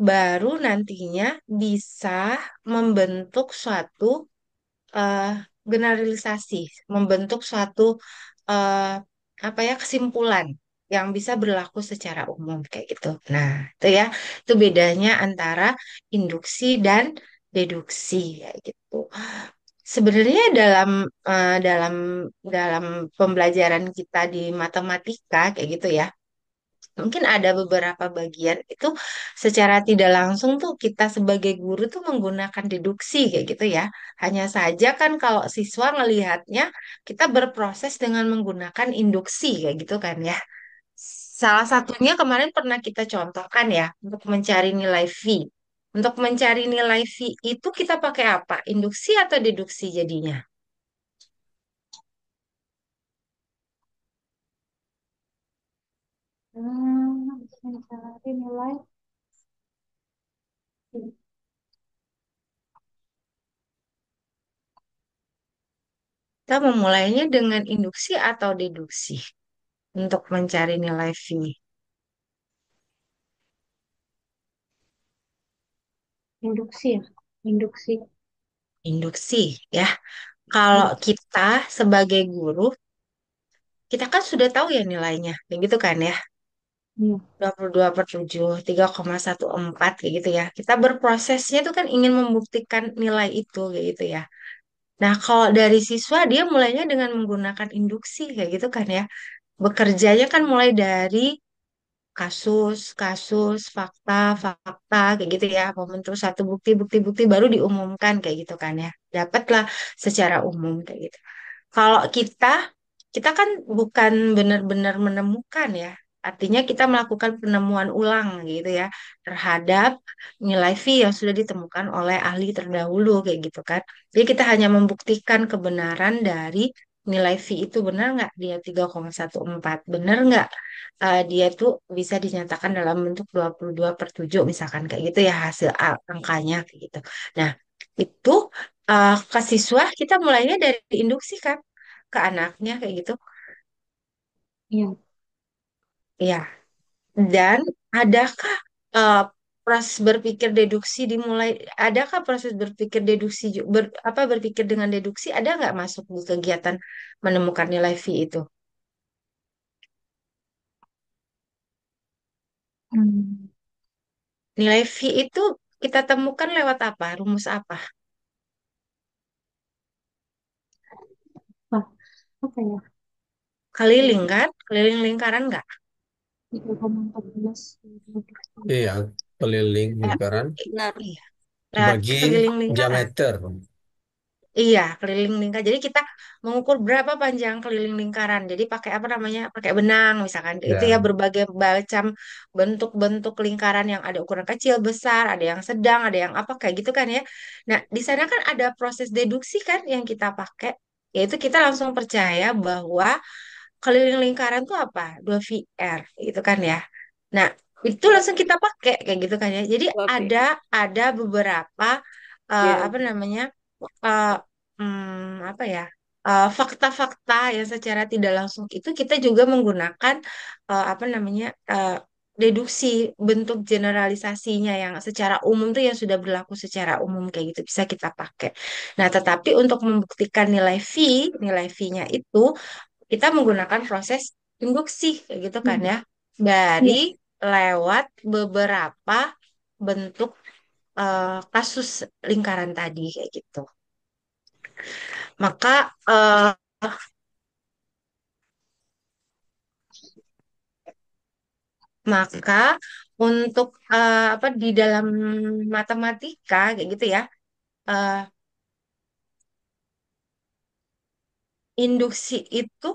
baru nantinya bisa membentuk suatu eh, generalisasi, membentuk suatu eh, apa ya kesimpulan yang bisa berlaku secara umum kayak gitu. Nah, itu ya, itu bedanya antara induksi dan deduksi kayak gitu. Sebenarnya dalam dalam pembelajaran kita di matematika kayak gitu ya. Mungkin ada beberapa bagian itu secara tidak langsung tuh kita sebagai guru tuh menggunakan deduksi kayak gitu ya. Hanya saja kan kalau siswa ngelihatnya kita berproses dengan menggunakan induksi kayak gitu kan ya. Salah satunya kemarin pernah kita contohkan ya untuk mencari nilai V. Untuk mencari nilai V itu kita pakai apa? Induksi atau deduksi jadinya? mencari nilai. Kita memulainya dengan induksi atau deduksi untuk mencari nilai V. Induksi ya. Induksi. Induksi ya. Kalau Iya. kita sebagai guru, kita kan sudah tahu ya nilainya, kayak gitu kan ya. Iya. 22/7, 3,14 kayak gitu ya. Kita berprosesnya itu kan ingin membuktikan nilai itu kayak gitu ya. Nah, kalau dari siswa dia mulainya dengan menggunakan induksi kayak gitu kan ya. Bekerjanya kan mulai dari kasus, kasus, fakta, fakta kayak gitu ya. Membentuk satu bukti, bukti, bukti baru diumumkan kayak gitu kan ya. Dapatlah secara umum kayak gitu. Kalau kita kan bukan benar-benar menemukan ya. Artinya kita melakukan penemuan ulang gitu ya terhadap nilai V yang sudah ditemukan oleh ahli terdahulu kayak gitu kan. Jadi kita hanya membuktikan kebenaran dari nilai V itu benar nggak dia 3,14, benar nggak dia tuh bisa dinyatakan dalam bentuk 22/7 misalkan kayak gitu ya hasil angkanya kayak gitu. Nah, itu ke siswa kita mulainya dari induksi kan ke anaknya kayak gitu. Iya. Ya, dan adakah eh, proses berpikir deduksi dimulai? Adakah proses berpikir deduksi berpikir dengan deduksi ada nggak masuk di kegiatan menemukan nilai V itu? Hmm. Nilai V itu kita temukan lewat apa? Rumus apa? Wah, apa ya? Keliling kan? Keliling lingkaran nggak? 3,14. Iya, keliling Eh, lingkaran Benar. iya. Nah, dibagi keliling lingkaran. diameter. Iya, keliling lingkar. Jadi kita mengukur berapa panjang keliling lingkaran. Jadi pakai apa namanya? Pakai benang misalkan. Itu ya Ya, berbagai macam bentuk-bentuk lingkaran yang ada ukuran kecil, besar, ada yang sedang, ada yang apa kayak gitu kan ya. Nah, di sana kan ada proses deduksi kan yang kita pakai. Yaitu kita langsung percaya bahwa keliling lingkaran itu apa? 2VR gitu kan ya. Nah, itu langsung kita pakai kayak gitu kan ya. Jadi Oke. ada beberapa Ya. apa namanya? eh, apa ya? Fakta-fakta yang secara tidak langsung itu kita juga menggunakan apa namanya? Deduksi bentuk generalisasinya yang secara umum tuh yang sudah berlaku secara umum kayak gitu bisa kita pakai. Nah, tetapi untuk membuktikan nilai V-nya itu kita menggunakan proses induksi kayak gitu kan ya Iya. dari lewat beberapa bentuk kasus lingkaran tadi kayak gitu. Maka maka untuk apa di dalam matematika kayak gitu ya, eh, induksi itu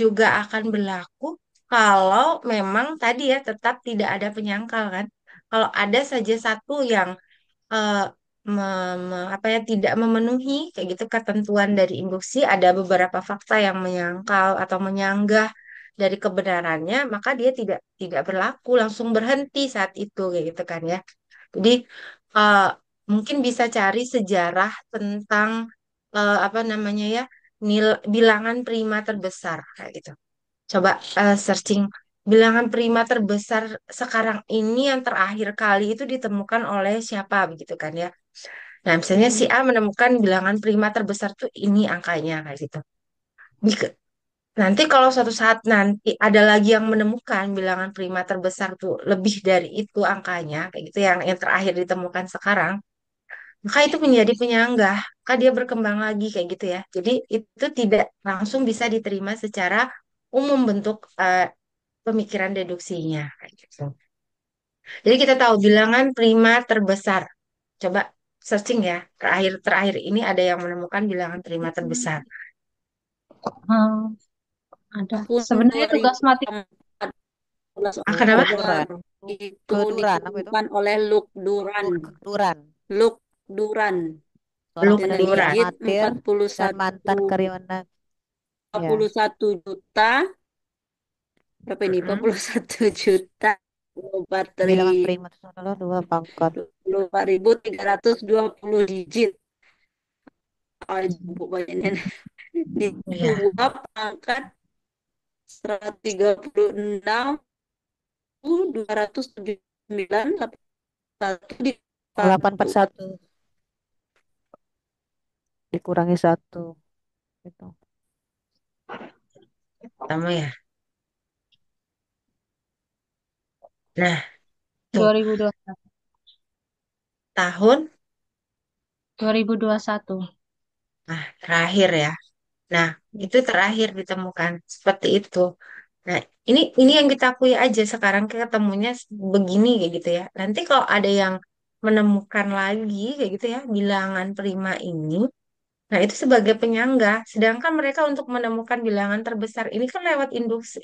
juga akan berlaku kalau memang tadi ya tetap tidak ada penyangkal kan. Kalau ada saja satu yang eh, apa ya tidak memenuhi kayak gitu ketentuan dari induksi, ada beberapa fakta yang menyangkal atau menyanggah dari kebenarannya, maka dia tidak berlaku, langsung berhenti saat itu kayak gitu kan ya. Jadi eh, mungkin bisa cari sejarah tentang apa namanya ya bilangan prima terbesar kayak gitu. Coba searching bilangan prima terbesar sekarang ini yang terakhir kali itu ditemukan oleh siapa begitu kan ya. Nah, misalnya si A menemukan bilangan prima terbesar tuh ini angkanya kayak gitu. Dik- Nanti kalau suatu saat nanti ada lagi yang menemukan bilangan prima terbesar tuh lebih dari itu angkanya kayak gitu yang terakhir ditemukan sekarang, maka itu menjadi penyanggah. Maka dia berkembang lagi kayak gitu ya. Jadi itu tidak langsung bisa diterima secara umum bentuk pemikiran deduksinya kayak gitu. Jadi kita tahu bilangan prima terbesar. Coba searching ya. Terakhir terakhir ini ada yang menemukan bilangan prima terbesar. Hmm, ada. Tahun Sebenarnya tugas matik. 2014 Kenapa? Oktober Keduran. itu Keduran apa itu? ditemukan oleh Luke Duran. Keduran. Luke Duran Seorang dengan peneliti Lukeduran. digit amatir dan mantan karyawan ya. 41 juta berapa ini? Mm-mm. 41 juta Bilangan prima itu adalah 2 pangkat. 24.320 digit. Oh, Bu, banyaknya. Di Iya. 2 pangkat 136.279 satu di 841. dikurangi satu gitu. Pertama ya. Nah, tuh 2021. tahun 2021. terakhir ya. Nah, itu terakhir ditemukan seperti itu. Nah, ini yang kita akui aja sekarang kita ketemunya begini kayak gitu ya. Nanti kalau ada yang menemukan lagi kayak gitu ya, bilangan prima ini, nah itu sebagai penyangga. Sedangkan mereka untuk menemukan bilangan terbesar ini kan lewat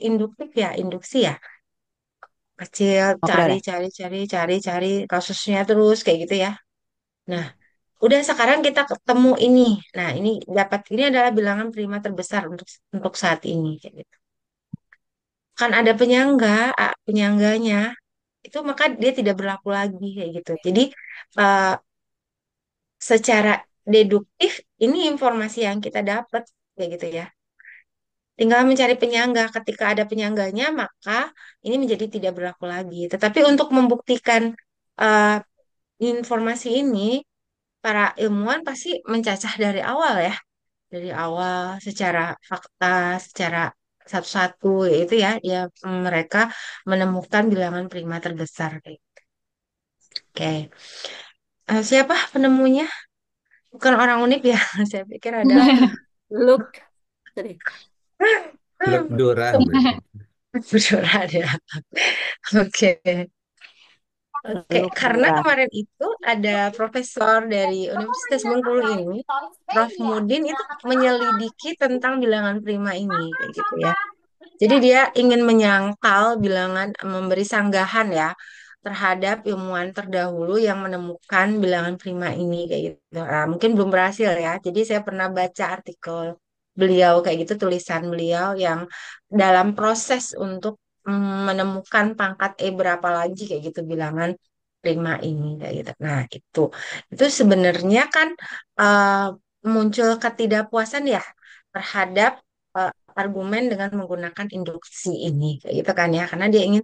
induktif ya, induksi ya. Kecil, Oke cari, deh. cari, cari, cari, cari kasusnya terus kayak gitu ya. Nah, udah sekarang kita ketemu ini. Nah, ini adalah bilangan prima terbesar untuk saat ini kayak gitu. Kan ada penyangganya itu maka dia tidak berlaku lagi kayak gitu. Jadi eh, secara deduktif ini informasi yang kita dapat kayak gitu ya. Tinggal mencari penyangga. Ketika ada penyangganya maka ini menjadi tidak berlaku lagi. Tetapi untuk membuktikan eh, informasi ini para ilmuwan pasti mencacah dari awal ya. Dari awal secara fakta, secara satu-satu itu ya, mereka menemukan bilangan prima terbesar. Oke. Siapa penemunya? Bukan orang Unip ya? Saya pikir ada. Look, sorry. Teluk Duran. Beneran ya. Oke. Oke, Teluk karena Duran. kemarin itu ada profesor dari Universitas Bengkulu ini, Prof. Mudin itu menyelidiki tentang bilangan prima ini, kayak gitu ya. Jadi dia ingin menyangkal bilangan, memberi sanggahan ya terhadap ilmuwan terdahulu yang menemukan bilangan prima ini kayak gitu. Nah, mungkin belum berhasil ya. Jadi saya pernah baca artikel beliau kayak gitu, tulisan beliau yang dalam proses untuk menemukan pangkat E berapa lagi kayak gitu bilangan prima ini kayak gitu. Nah, itu sebenarnya kan eh, muncul ketidakpuasan ya terhadap argumen dengan menggunakan induksi ini kayak gitu kan ya karena dia ingin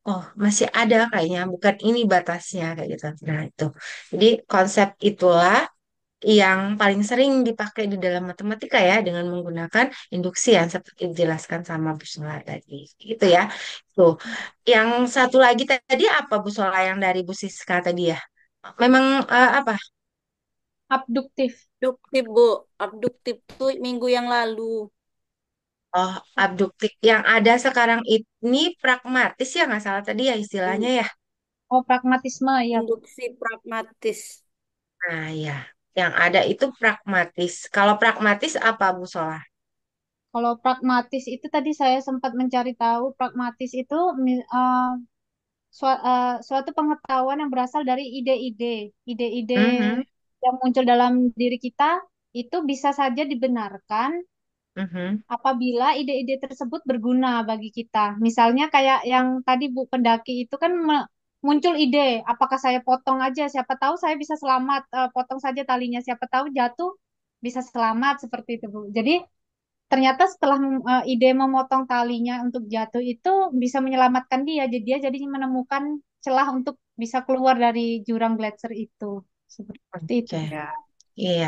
oh masih ada kayaknya bukan ini batasnya kayak gitu nah itu jadi konsep itulah yang paling sering dipakai di dalam matematika ya dengan menggunakan induksi yang seperti dijelaskan sama Bu Sola tadi gitu ya tuh yang satu lagi tadi apa Bu Sola yang dari Bu Siska tadi ya memang apa Abduktif. Abduktif, Bu. Abduktif tuh minggu yang lalu. oh abduktif yang ada sekarang ini pragmatis ya nggak salah tadi ya istilahnya In- ya. Oh, pragmatisme ya, Bu. Induksi pragmatis. Nah, ya, yang ada itu pragmatis. Kalau pragmatis apa, Bu Solah? Kalau pragmatis itu tadi saya sempat mencari tahu, pragmatis itu suatu pengetahuan yang berasal dari ide-ide Mhm, yang muncul dalam diri kita itu bisa saja dibenarkan mhm, apabila ide-ide tersebut berguna bagi kita. Misalnya kayak yang tadi Bu Pendaki itu kan muncul ide, apakah saya potong aja, siapa tahu saya bisa selamat, potong saja talinya, siapa tahu jatuh bisa selamat seperti itu Bu. Jadi ternyata setelah ide memotong talinya untuk jatuh itu bisa menyelamatkan dia, jadi dia jadi menemukan celah untuk bisa keluar dari jurang Gletser itu. Seperti itu. oke. Iya.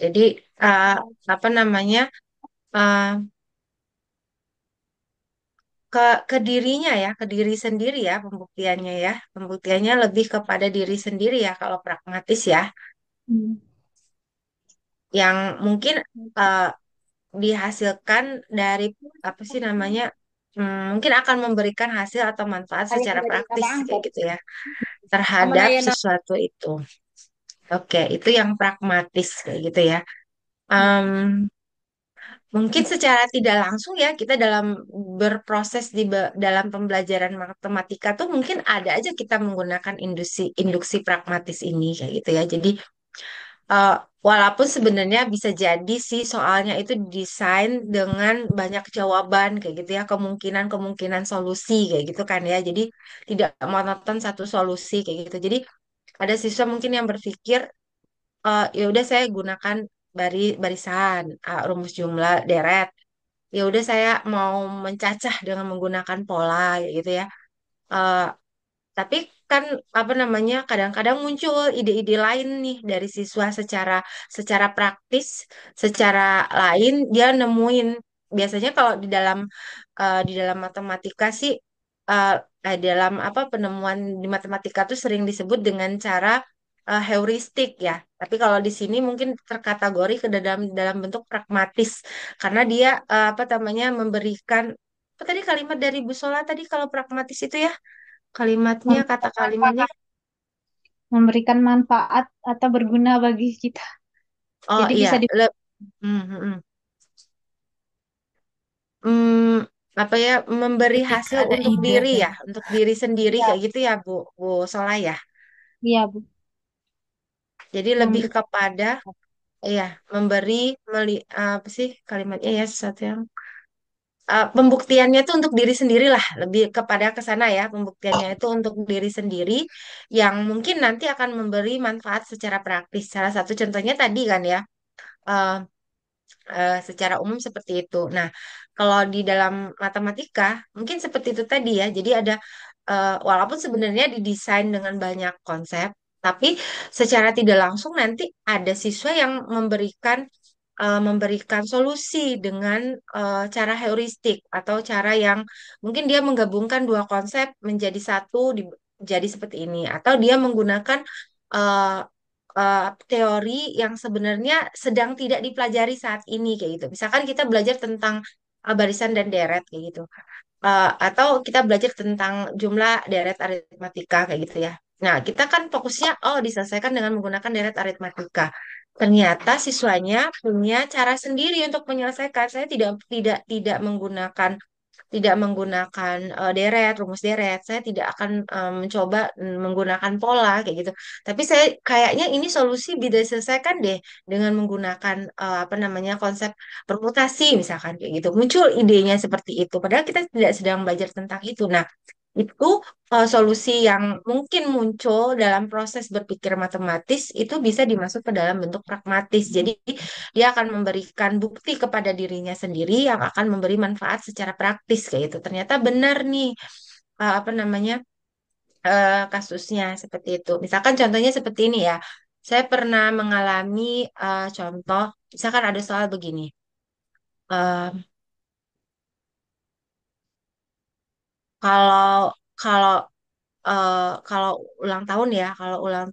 Jadi uh, apa namanya? uh, ke dirinya ya, ke diri sendiri ya pembuktiannya ya. Pembuktiannya lebih kepada diri sendiri ya kalau pragmatis ya, Hmm. yang mungkin uh, dihasilkan dari apa sih namanya? Mungkin akan memberikan hasil atau manfaat Kayak secara tidak praktis kayak diangkat-angkat. gitu ya Sama terhadap daya sesuatu itu. Oke, itu yang pragmatis kayak gitu ya. narik. Em, mungkin secara tidak langsung ya kita dalam berproses dalam pembelajaran matematika tuh mungkin ada aja kita menggunakan induksi induksi pragmatis ini kayak gitu ya. Jadi eh, walaupun sebenarnya bisa jadi sih soalnya itu didesain dengan banyak jawaban kayak gitu ya, kemungkinan-kemungkinan solusi kayak gitu kan ya. Jadi tidak monoton satu solusi kayak gitu. Jadi ada siswa mungkin yang berpikir ya udah saya gunakan barisan, rumus jumlah deret. Ya udah saya mau mencacah dengan menggunakan pola gitu ya. Eh, Tapi kan apa namanya kadang-kadang muncul ide-ide lain nih dari siswa secara secara praktis, secara lain dia nemuin biasanya kalau di dalam matematika sih eh dalam apa penemuan di matematika tuh sering disebut dengan cara heuristik ya. Tapi kalau di sini mungkin terkategori ke dalam dalam bentuk pragmatis karena dia apa namanya memberikan apa tadi kalimat dari Bu Sola tadi kalau pragmatis itu ya kalimatnya, kata Memberikan kalimatnya. manfaat, memberikan manfaat atau berguna bagi kita. Oh Jadi iya, bisa di hmm, hmm, hmm. Hmm, apa ya, memberi Ketika hasil ada untuk ide diri dan ya, untuk diri sendiri iya, kayak gitu ya, Bu Sola ya. iya Bu, Jadi lebih memberikan kepada, ya, memberi, apa sih kalimatnya ya, sesuatu yang, pembuktiannya itu untuk diri sendiri lah, lebih kepada ke sana ya, pembuktiannya itu untuk diri sendiri, yang mungkin nanti akan memberi manfaat secara praktis. Salah satu contohnya tadi kan ya, eh, secara umum seperti itu. Nah, kalau di dalam matematika mungkin seperti itu tadi ya. Jadi ada walaupun sebenarnya didesain dengan banyak konsep, tapi secara tidak langsung nanti ada siswa yang memberikan solusi dengan cara heuristik atau cara yang mungkin dia menggabungkan dua konsep menjadi satu jadi seperti ini atau dia menggunakan eh, teori yang sebenarnya sedang tidak dipelajari saat ini kayak gitu. Misalkan kita belajar tentang barisan dan deret kayak gitu. Atau kita belajar tentang jumlah deret aritmatika kayak gitu ya. Nah, kita kan fokusnya diselesaikan dengan menggunakan deret aritmatika. Ternyata siswanya punya cara sendiri untuk menyelesaikan. Saya tidak menggunakan deret, rumus deret. Saya tidak akan mencoba menggunakan pola kayak gitu. Tapi saya kayaknya ini solusi bisa diselesaikan deh dengan menggunakan apa namanya konsep permutasi misalkan kayak gitu. Muncul idenya seperti itu. Padahal kita tidak sedang belajar tentang itu. Nah, itu solusi yang mungkin muncul dalam proses berpikir matematis itu bisa dimasuk ke dalam bentuk pragmatis. Jadi dia akan memberikan bukti kepada dirinya sendiri yang akan memberi manfaat secara praktis kayak itu. Ternyata benar nih apa namanya kasusnya seperti itu. Misalkan contohnya seperti ini ya. Saya pernah mengalami contoh, misalkan ada soal begini. Eh, kalau kalau kalau ulang tahun ya, kalau ulang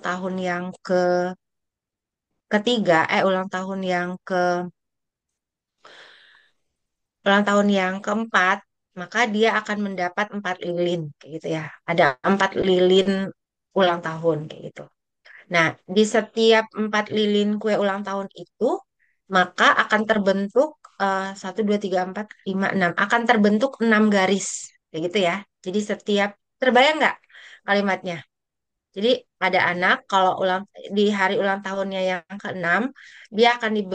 tahun yang ketiga, ulang tahun yang keempat, maka dia akan mendapat 4 lilin, kayak gitu ya. Ada 4 lilin ulang tahun, kayak gitu. Nah, di setiap 4 lilin kue ulang tahun itu, maka akan terbentuk 1, 2, 3, 4, 5, 6. Akan terbentuk 6 garis, kayak gitu ya. Jadi terbayang nggak kalimatnya? Jadi ada anak kalau di hari ulang tahunnya yang keenam dia akan di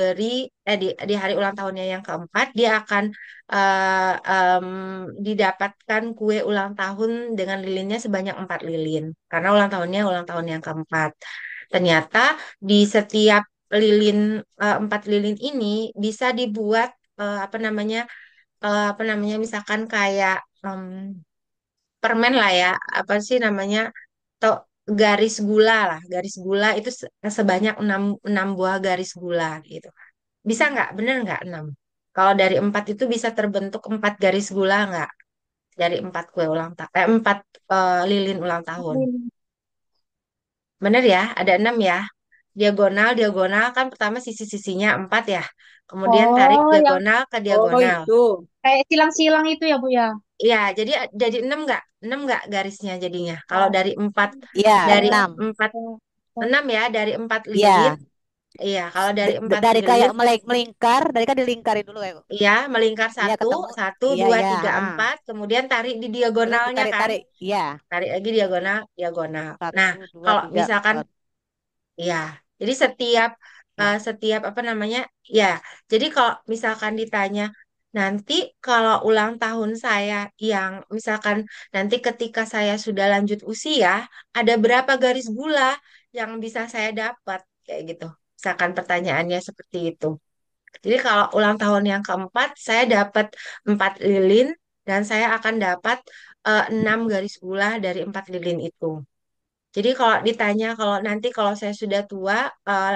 hari ulang tahunnya yang keempat dia akan didapatkan kue ulang tahun dengan lilinnya sebanyak 4 lilin karena ulang tahun yang keempat. Ternyata di setiap 4 lilin ini bisa dibuat apa namanya misalkan kayak permen lah ya apa sih namanya atau garis gula lah garis gula itu sebanyak enam buah garis gula gitu bisa nggak bener nggak 6 kalau dari 4 itu bisa terbentuk 4 garis gula nggak dari 4 lilin ulang tahun bener ya ada 6 ya diagonal diagonal kan pertama sisi-sisinya 4 ya kemudian tarik Oh, yang diagonal ke Oh diagonal itu. kayak silang-silang itu ya Bu ya. ya jadi 6 nggak garisnya jadinya kalau Oh, Iya, dari enam. empat oh, oh. 6 ya dari 4 lilin. Iya, Iya, kalau dari empat dari lilin, kayak melingkar, dari kan dilingkarin dulu kayak. iya melingkar Iya, satu, ketemu. satu, Iya, dua, iya, tiga, ah. empat, kemudian tarik di Terus diagonalnya kan, ditarik-tarik. Iya, tarik lagi diagonal, diagonal. Nah, satu, dua, kalau tiga, misalkan, empat. ya, jadi setiap Nah, setiap apa namanya, ya, jadi kalau misalkan ditanya nanti kalau ulang tahun saya yang misalkan nanti ketika saya sudah lanjut usia, ada berapa garis gula yang bisa saya dapat kayak gitu. Misalkan pertanyaannya seperti itu. Jadi kalau ulang tahun yang keempat, saya dapat 4 lilin. dan saya akan dapat 6 garis bulah dari 4 lilin itu. Jadi kalau ditanya kalau saya sudah tua,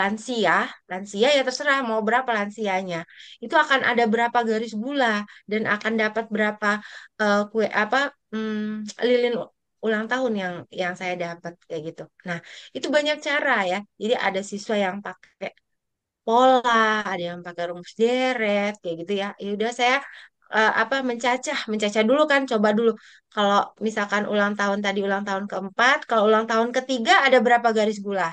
lansia, lansia ya terserah mau berapa lansianya. Itu akan ada berapa garis bulah dan akan dapat berapa kue apa lilin ulang tahun yang saya dapat kayak gitu. Nah, itu banyak cara ya. Jadi ada siswa yang pakai pola, ada yang pakai rumus deret kayak gitu ya. Ya udah saya mencacah dulu kan, coba dulu. Kalau misalkan ulang tahun tadi ulang tahun keempat, kalau ulang tahun ketiga ada berapa garis bulah?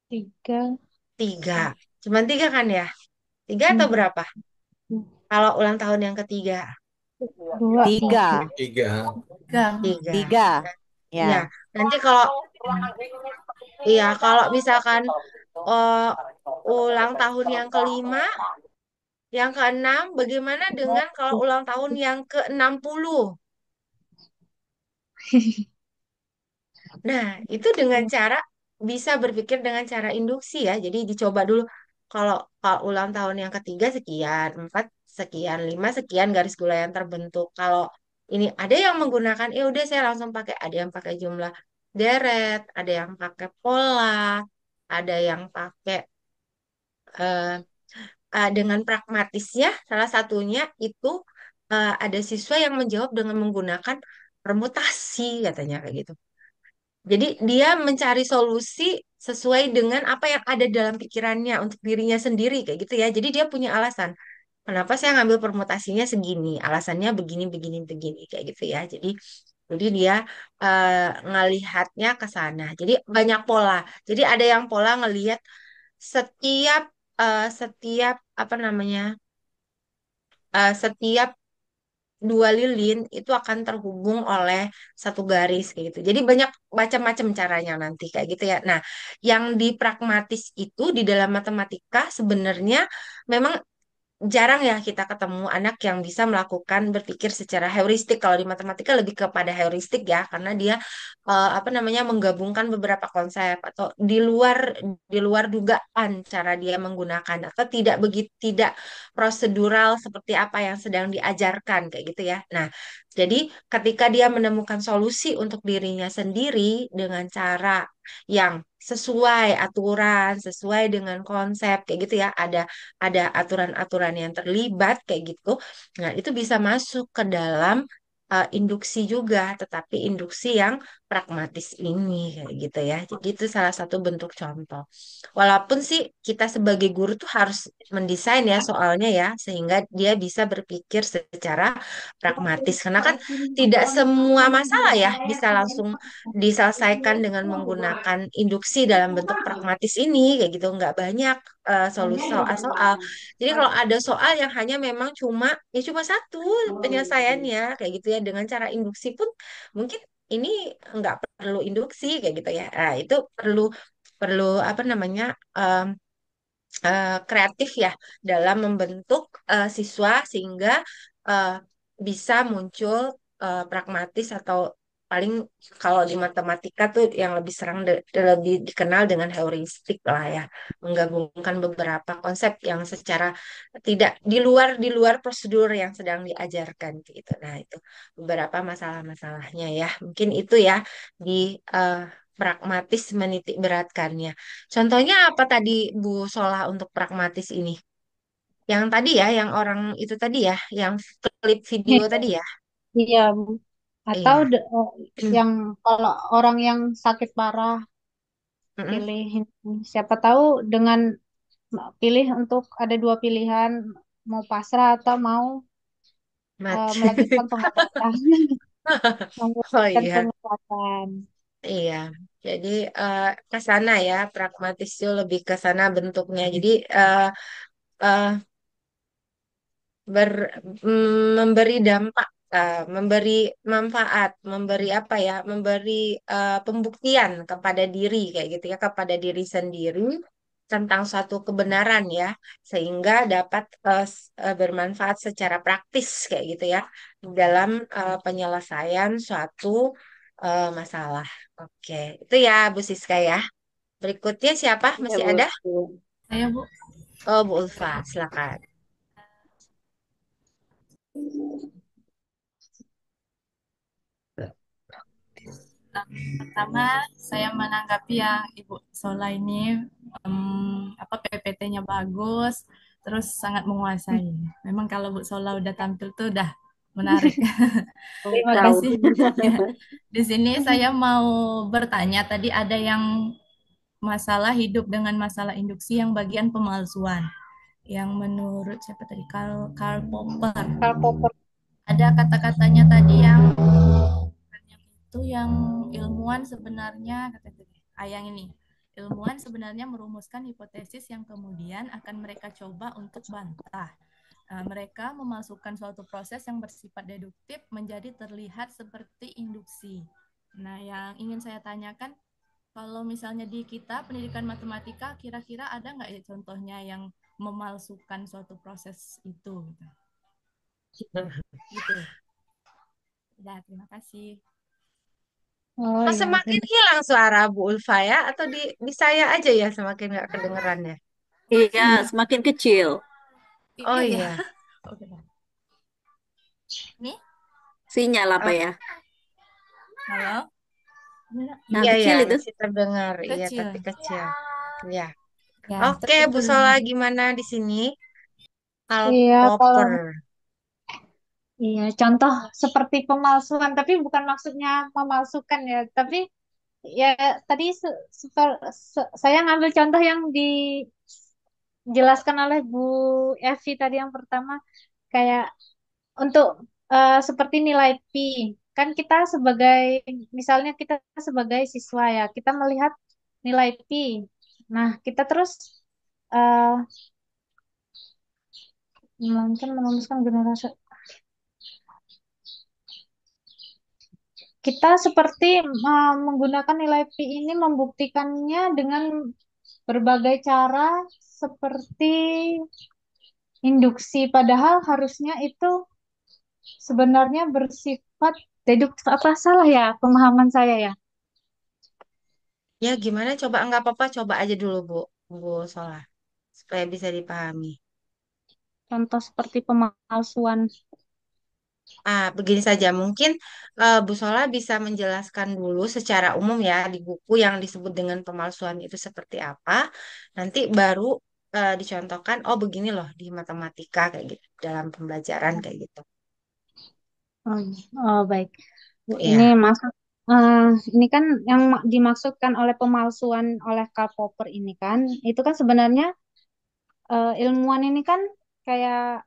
3. Tiga. Cuman tiga kan ya? Tiga atau Hmm. berapa? Kalau ulang tahun yang ketiga? 2. Tiga. Tiga. Tiga. Tiga. Iya. Ya. Nanti kalau iya kalau misalkan eh, ulang tahun yang kelima, yang keenam, bagaimana dengan kalau ulang tahun yang ke-60? Nah, itu dengan cara bisa berpikir dengan cara induksi ya. Jadi dicoba dulu kalau ulang tahun yang ketiga sekian, empat sekian, lima sekian garis gula yang terbentuk. Kalau ini ada yang menggunakan, ya udah saya langsung pakai. Ada yang pakai jumlah deret, ada yang pakai pola, ada yang pakai eh, dengan pragmatisnya. Salah satunya itu ada siswa yang menjawab dengan menggunakan permutasi katanya kayak gitu. Jadi dia mencari solusi sesuai dengan apa yang ada dalam pikirannya untuk dirinya sendiri kayak gitu ya. Jadi dia punya alasan. Kenapa saya ngambil permutasinya segini? Alasannya begini, begini, begini kayak gitu ya. Jadi dia ngelihatnya ke sana. Jadi banyak pola. Jadi ada yang pola ngelihat setiap setiap apa namanya? Setiap dua lilin itu akan terhubung oleh satu garis kayak gitu. Jadi banyak macam-macam caranya nanti kayak gitu ya. Nah, yang di pragmatis itu di dalam matematika sebenarnya memang jarang ya kita ketemu anak yang bisa melakukan berpikir secara heuristik. Kalau di matematika lebih kepada heuristik ya, karena dia menggabungkan beberapa konsep atau di luar dugaan cara dia menggunakan atau tidak begitu tidak prosedural seperti apa yang sedang diajarkan kayak gitu ya. Nah, jadi ketika dia menemukan solusi untuk dirinya sendiri dengan cara yang sesuai aturan, sesuai dengan konsep kayak gitu ya. Ada aturan-aturan yang terlibat kayak gitu. Nah, itu bisa masuk ke dalam induksi juga, tetapi induksi yang pragmatis ini kayak gitu ya. Jadi itu salah satu bentuk contoh. Walaupun sih kita sebagai guru tuh harus mendesain ya soalnya ya, sehingga dia bisa berpikir secara pragmatis. Karena kan tidak semua masalah ya bisa langsung diselesaikan dengan menggunakan induksi dalam bentuk pragmatis ini kayak gitu. Nggak banyak solusi soal-soal. Jadi kalau ada soal yang hanya memang cuma satu penyelesaiannya kayak gitu ya dengan cara induksi pun mungkin ini nggak perlu induksi kayak gitu ya. Nah, itu perlu perlu apa namanya kreatif ya dalam membentuk siswa sehingga eh, bisa muncul pragmatis atau paling kalau di matematika tuh yang lebih lebih dikenal dengan heuristik lah ya, menggabungkan beberapa konsep yang secara tidak di luar prosedur yang sedang diajarkan gitu. Nah, itu beberapa masalah-masalahnya ya. Mungkin itu ya di eh, pragmatis menitik beratkannya. Contohnya apa tadi Bu Solah untuk pragmatis ini? Yang tadi ya, yang orang itu tadi ya, yang klip video tadi ya. Iya, Bu. Atau Iya. yang kalau orang yang sakit parah Mm-mm. pilih siapa tahu dengan pilih untuk ada dua pilihan mau pasrah atau mau Mati. melanjutkan pengobatan. Oh Melanjutkan iya, pengobatan. iya. Jadi ke sana ya, pragmatis itu lebih ke sana bentuknya. Jadi eh, memberi dampak, memberi manfaat, memberi apa ya, memberi pembuktian kepada diri kayak gitu ya, kepada diri sendiri tentang suatu kebenaran ya, sehingga dapat bermanfaat secara praktis kayak gitu ya dalam penyelesaian suatu masalah. Oke, itu ya Bu Siska ya. Berikutnya siapa? Ya, Masih Bu. ada? Saya Bu. Oh, Bu Ulfa, silakan. Nah, pertama, saya menanggapi yang Ibu Sola ini apa PPT-nya bagus, terus sangat menguasai. Memang kalau Bu Sola udah tampil tuh udah menarik. Terima Di Tahu. kasih. sini, ya, di sini saya mau bertanya. Tadi ada yang masalah hidup dengan masalah induksi yang bagian pemalsuan. Yang menurut siapa tadi? Karl Popper. Karl Popper. Ada kata-katanya tadi yang itu yang ilmuwan sebenarnya kata tadi. Yang ini. Ilmuwan sebenarnya merumuskan hipotesis yang kemudian akan mereka coba untuk bantah. Mereka memasukkan suatu proses yang bersifat deduktif menjadi terlihat seperti induksi. Nah, yang ingin saya tanyakan, kalau misalnya di kita pendidikan matematika, kira-kira ada nggak ya contohnya yang memalsukan suatu proses itu? Gitu. Ya, terima kasih. Oh Oh, iya, semakin terima. hilang suara Bu Ulfa ya, atau di saya aja ya semakin nggak kedengerannya. Iya, semakin kecil. Oh Iya ya. iya, Oke. Nih, Sinyal apa oh, ya? halo. Nah, iya ya kecil itu. masih terdengar, iya Kecil. tapi kecil. Ya, Ya, oke Bu terputus. Sola gimana di sini? Karl Iya, kalau Popper. iya contoh seperti pemalsuan, tapi bukan maksudnya memalsukan ya, tapi ya tadi saya ngambil contoh yang dijelaskan oleh Bu Evi tadi yang pertama, kayak untuk seperti nilai pi, kan kita sebagai, misalnya kita sebagai siswa ya, kita melihat nilai pi. Nah, kita terus eh melainkan merumuskan generasi. Kita seperti menggunakan nilai pi ini membuktikannya dengan berbagai cara seperti induksi, padahal harusnya itu sebenarnya bersifat deduktif. Apa salah ya pemahaman saya ya? Ya gimana coba nggak apa-apa coba aja dulu Bu Sola supaya bisa dipahami. Contoh seperti pemalsuan. Begini saja, mungkin Bu Sola bisa menjelaskan dulu secara umum ya di buku yang disebut dengan pemalsuan itu seperti apa. Nanti baru dicontohkan, oh begini loh di matematika kayak gitu, dalam pembelajaran kayak gitu. Oh, oh, baik. Bu, ini Ya, maksud eh, ini kan yang dimaksudkan oleh pemalsuan oleh Karl Popper ini kan, itu kan sebenarnya ilmuwan ini kan kayak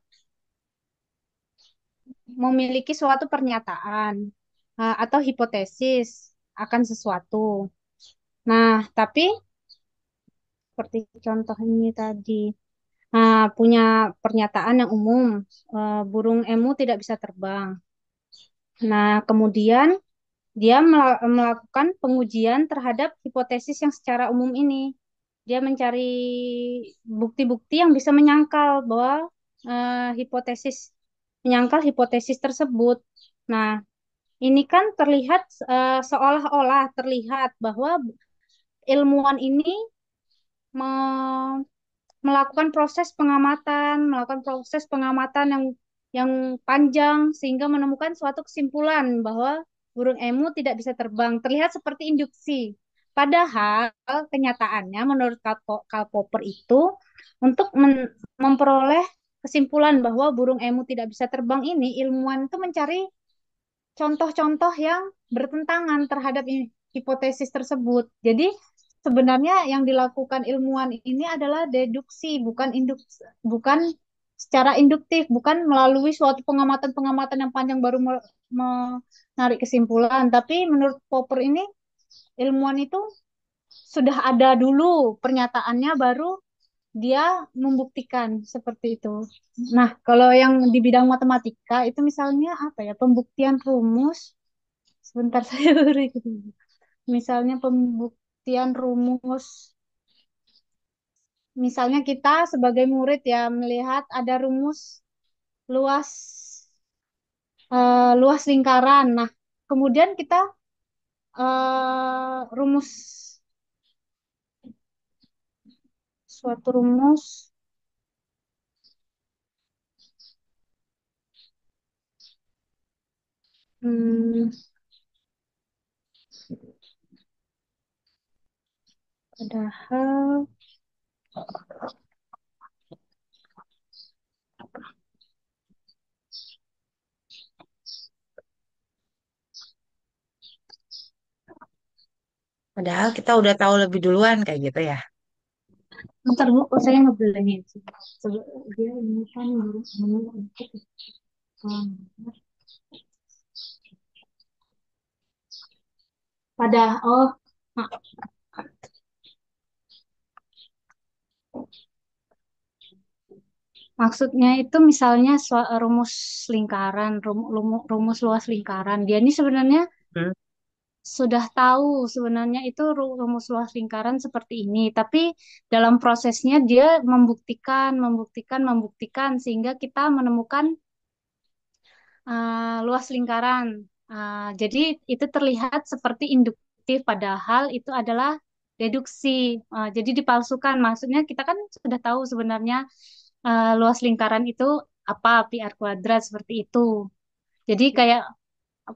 memiliki suatu pernyataan atau hipotesis akan sesuatu. Nah, tapi seperti contoh ini tadi, punya pernyataan yang umum, burung emu tidak bisa terbang. Nah, kemudian dia melakukan pengujian terhadap hipotesis yang secara umum ini. Dia mencari bukti-bukti yang bisa menyangkal hipotesis tersebut. Nah, ini kan terlihat seolah-olah terlihat bahwa ilmuwan ini me- melakukan proses pengamatan yang panjang sehingga menemukan suatu kesimpulan bahwa burung emu tidak bisa terbang. Terlihat seperti induksi. Padahal kenyataannya menurut Karl Popper itu untuk memperoleh kesimpulan bahwa burung emu tidak bisa terbang ini, ilmuwan itu mencari contoh-contoh yang bertentangan terhadap hipotesis tersebut. Jadi sebenarnya yang dilakukan ilmuwan ini adalah deduksi, bukan secara induktif, bukan melalui suatu pengamatan-pengamatan yang panjang baru menarik kesimpulan. Tapi menurut Popper ini, ilmuwan itu sudah ada dulu pernyataannya, baru dia membuktikan seperti itu. Nah, kalau yang di bidang matematika itu misalnya apa ya? Pembuktian rumus. Sebentar saya beri. Misalnya pembuktian rumus. Misalnya kita sebagai murid ya melihat ada rumus luas luas lingkaran. Nah, kemudian kita rumus suatu rumus Hmm, padahal Padahal kita udah tahu lebih duluan kayak gitu ya. bentar Bu, oh, saya ngeblank sih. Dia ini kan baru untuk pada oh nah, maksudnya itu misalnya rumus lingkaran, rumus luas lingkaran. Dia ini sebenarnya Hmm. sudah tahu sebenarnya itu rumus luas lingkaran seperti ini, tapi dalam prosesnya dia membuktikan sehingga kita menemukan luas lingkaran. Jadi itu terlihat seperti induktif, padahal itu adalah deduksi. Jadi dipalsukan. Maksudnya kita kan sudah tahu sebenarnya luas lingkaran itu apa, pi r kuadrat seperti itu. Jadi kayak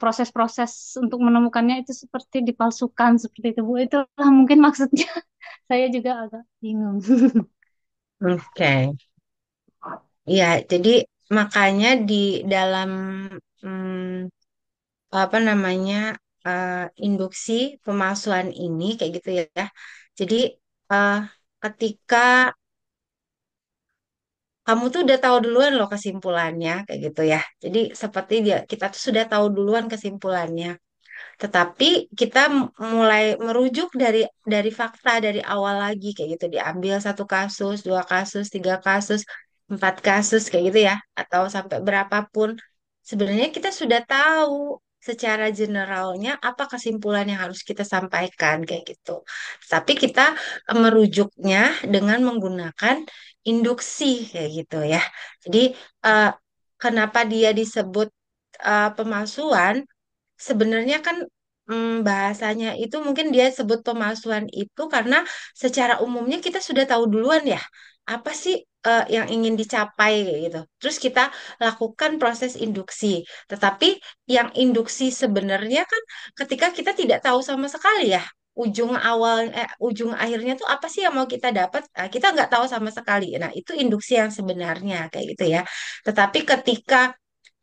proses-proses untuk menemukannya itu seperti dipalsukan seperti itu Bu. Itulah mungkin maksudnya. Saya juga agak bingung. Oke. Ya, jadi makanya di dalam hmm, apa namanya eh, induksi pemalsuan ini kayak gitu ya. Jadi eh, ketika kamu tuh udah tahu duluan loh kesimpulannya kayak gitu ya. Jadi seperti kita tuh sudah tahu duluan kesimpulannya. Tetapi kita mulai merujuk dari fakta dari awal lagi kayak gitu. Diambil satu kasus, dua kasus, tiga kasus, empat kasus kayak gitu ya. Atau sampai berapapun. Sebenarnya kita sudah tahu secara generalnya apa kesimpulan yang harus kita sampaikan kayak gitu. Tapi kita merujuknya dengan menggunakan induksi kayak gitu ya. Jadi eh, kenapa dia disebut pemalsuan? Sebenarnya kan bahasanya itu mungkin dia sebut pemalsuan itu karena secara umumnya kita sudah tahu duluan ya apa sih yang ingin dicapai kayak gitu. Terus kita lakukan proses induksi. Tetapi yang induksi sebenarnya kan ketika kita tidak tahu sama sekali ya ujung akhirnya tuh apa sih yang mau kita dapat. Kita nggak tahu sama sekali. Nah, itu induksi yang sebenarnya kayak gitu ya. Tetapi ketika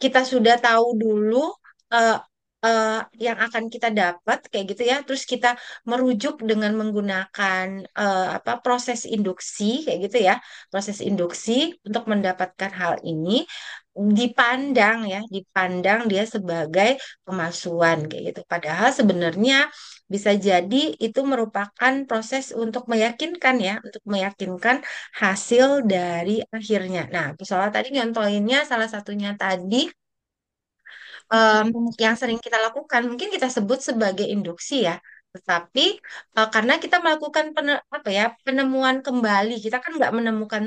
kita sudah tahu dulu eh, eh, yang akan kita dapat kayak gitu ya. Terus kita merujuk dengan menggunakan apa proses induksi kayak gitu ya. Proses induksi untuk mendapatkan hal ini dipandang dia sebagai pemalsuan kayak gitu. Padahal sebenarnya bisa jadi itu merupakan proses untuk meyakinkan ya, untuk meyakinkan hasil dari akhirnya. Nah, soal tadi nyontohinnya salah satunya tadi em, yang sering kita lakukan mungkin kita sebut sebagai induksi ya. Tetapi karena kita melakukan apa ya penemuan kembali, kita kan nggak menemukan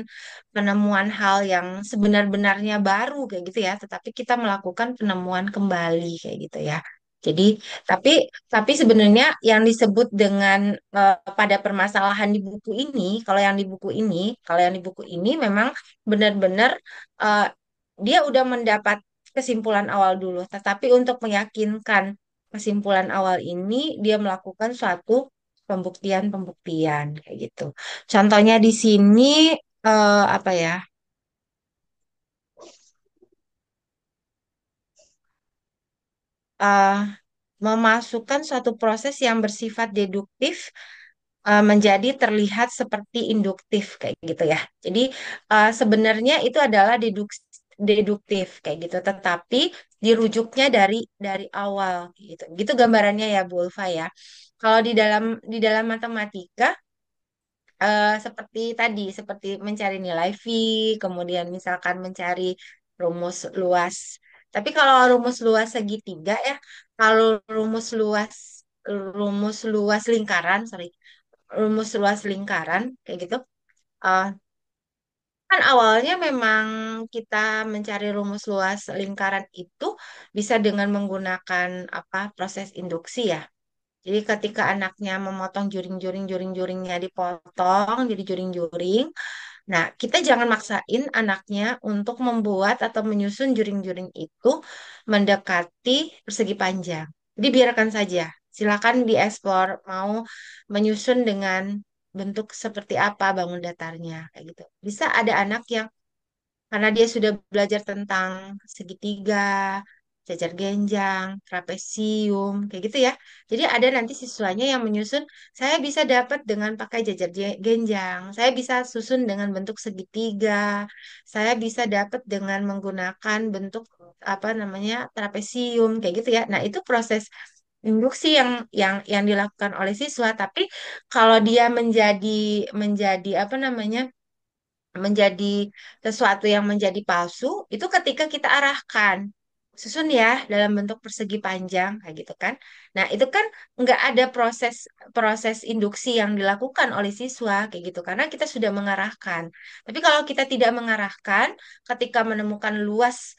penemuan hal yang sebenar-benarnya baru kayak gitu ya, tetapi kita melakukan penemuan kembali kayak gitu ya. Jadi tapi tapi sebenarnya yang disebut dengan pada permasalahan di buku ini, kalau yang di buku ini memang benar-benar eh, dia udah mendapat kesimpulan awal dulu. Tetapi untuk meyakinkan kesimpulan awal ini, dia melakukan suatu pembuktian-pembuktian kayak gitu. Contohnya di sini apa ya? eh, Memasukkan suatu proses yang bersifat deduktif menjadi terlihat seperti induktif kayak gitu ya. Jadi sebenarnya itu adalah deduktif kayak gitu, tetapi dirujuknya dari awal gitu. Gitu gambarannya ya Bu Ulfa ya. Kalau di dalam matematika seperti tadi, seperti mencari nilai V, kemudian misalkan mencari rumus luas. Tapi kalau rumus luas segitiga ya, kalau rumus luas lingkaran, sorry, rumus luas lingkaran kayak gitu. eh, Kan awalnya memang kita mencari rumus luas lingkaran itu bisa dengan menggunakan apa proses induksi ya. Jadi ketika anaknya memotong juring-juring, juring-juringnya dipotong jadi juring-juring. Nah, kita jangan maksain anaknya untuk membuat atau menyusun juring-juring itu mendekati persegi panjang. Jadi biarkan saja. Silakan dieksplor mau menyusun dengan bentuk seperti apa bangun datarnya kayak gitu. Bisa ada anak yang karena dia sudah belajar tentang segitiga, jajar genjang, trapesium, kayak gitu ya. Jadi ada nanti siswanya yang menyusun, saya bisa dapat dengan pakai jajar genjang, saya bisa susun dengan bentuk segitiga, saya bisa dapat dengan menggunakan bentuk apa namanya trapesium, kayak gitu ya. Nah, itu proses induksi yang dilakukan oleh siswa. Tapi kalau dia menjadi apa namanya menjadi sesuatu yang menjadi palsu itu ketika kita arahkan susun ya dalam bentuk persegi panjang kayak gitu kan. Nah, itu kan nggak ada proses proses induksi yang dilakukan oleh siswa kayak gitu karena kita sudah mengarahkan. Tapi kalau kita tidak mengarahkan ketika menemukan luas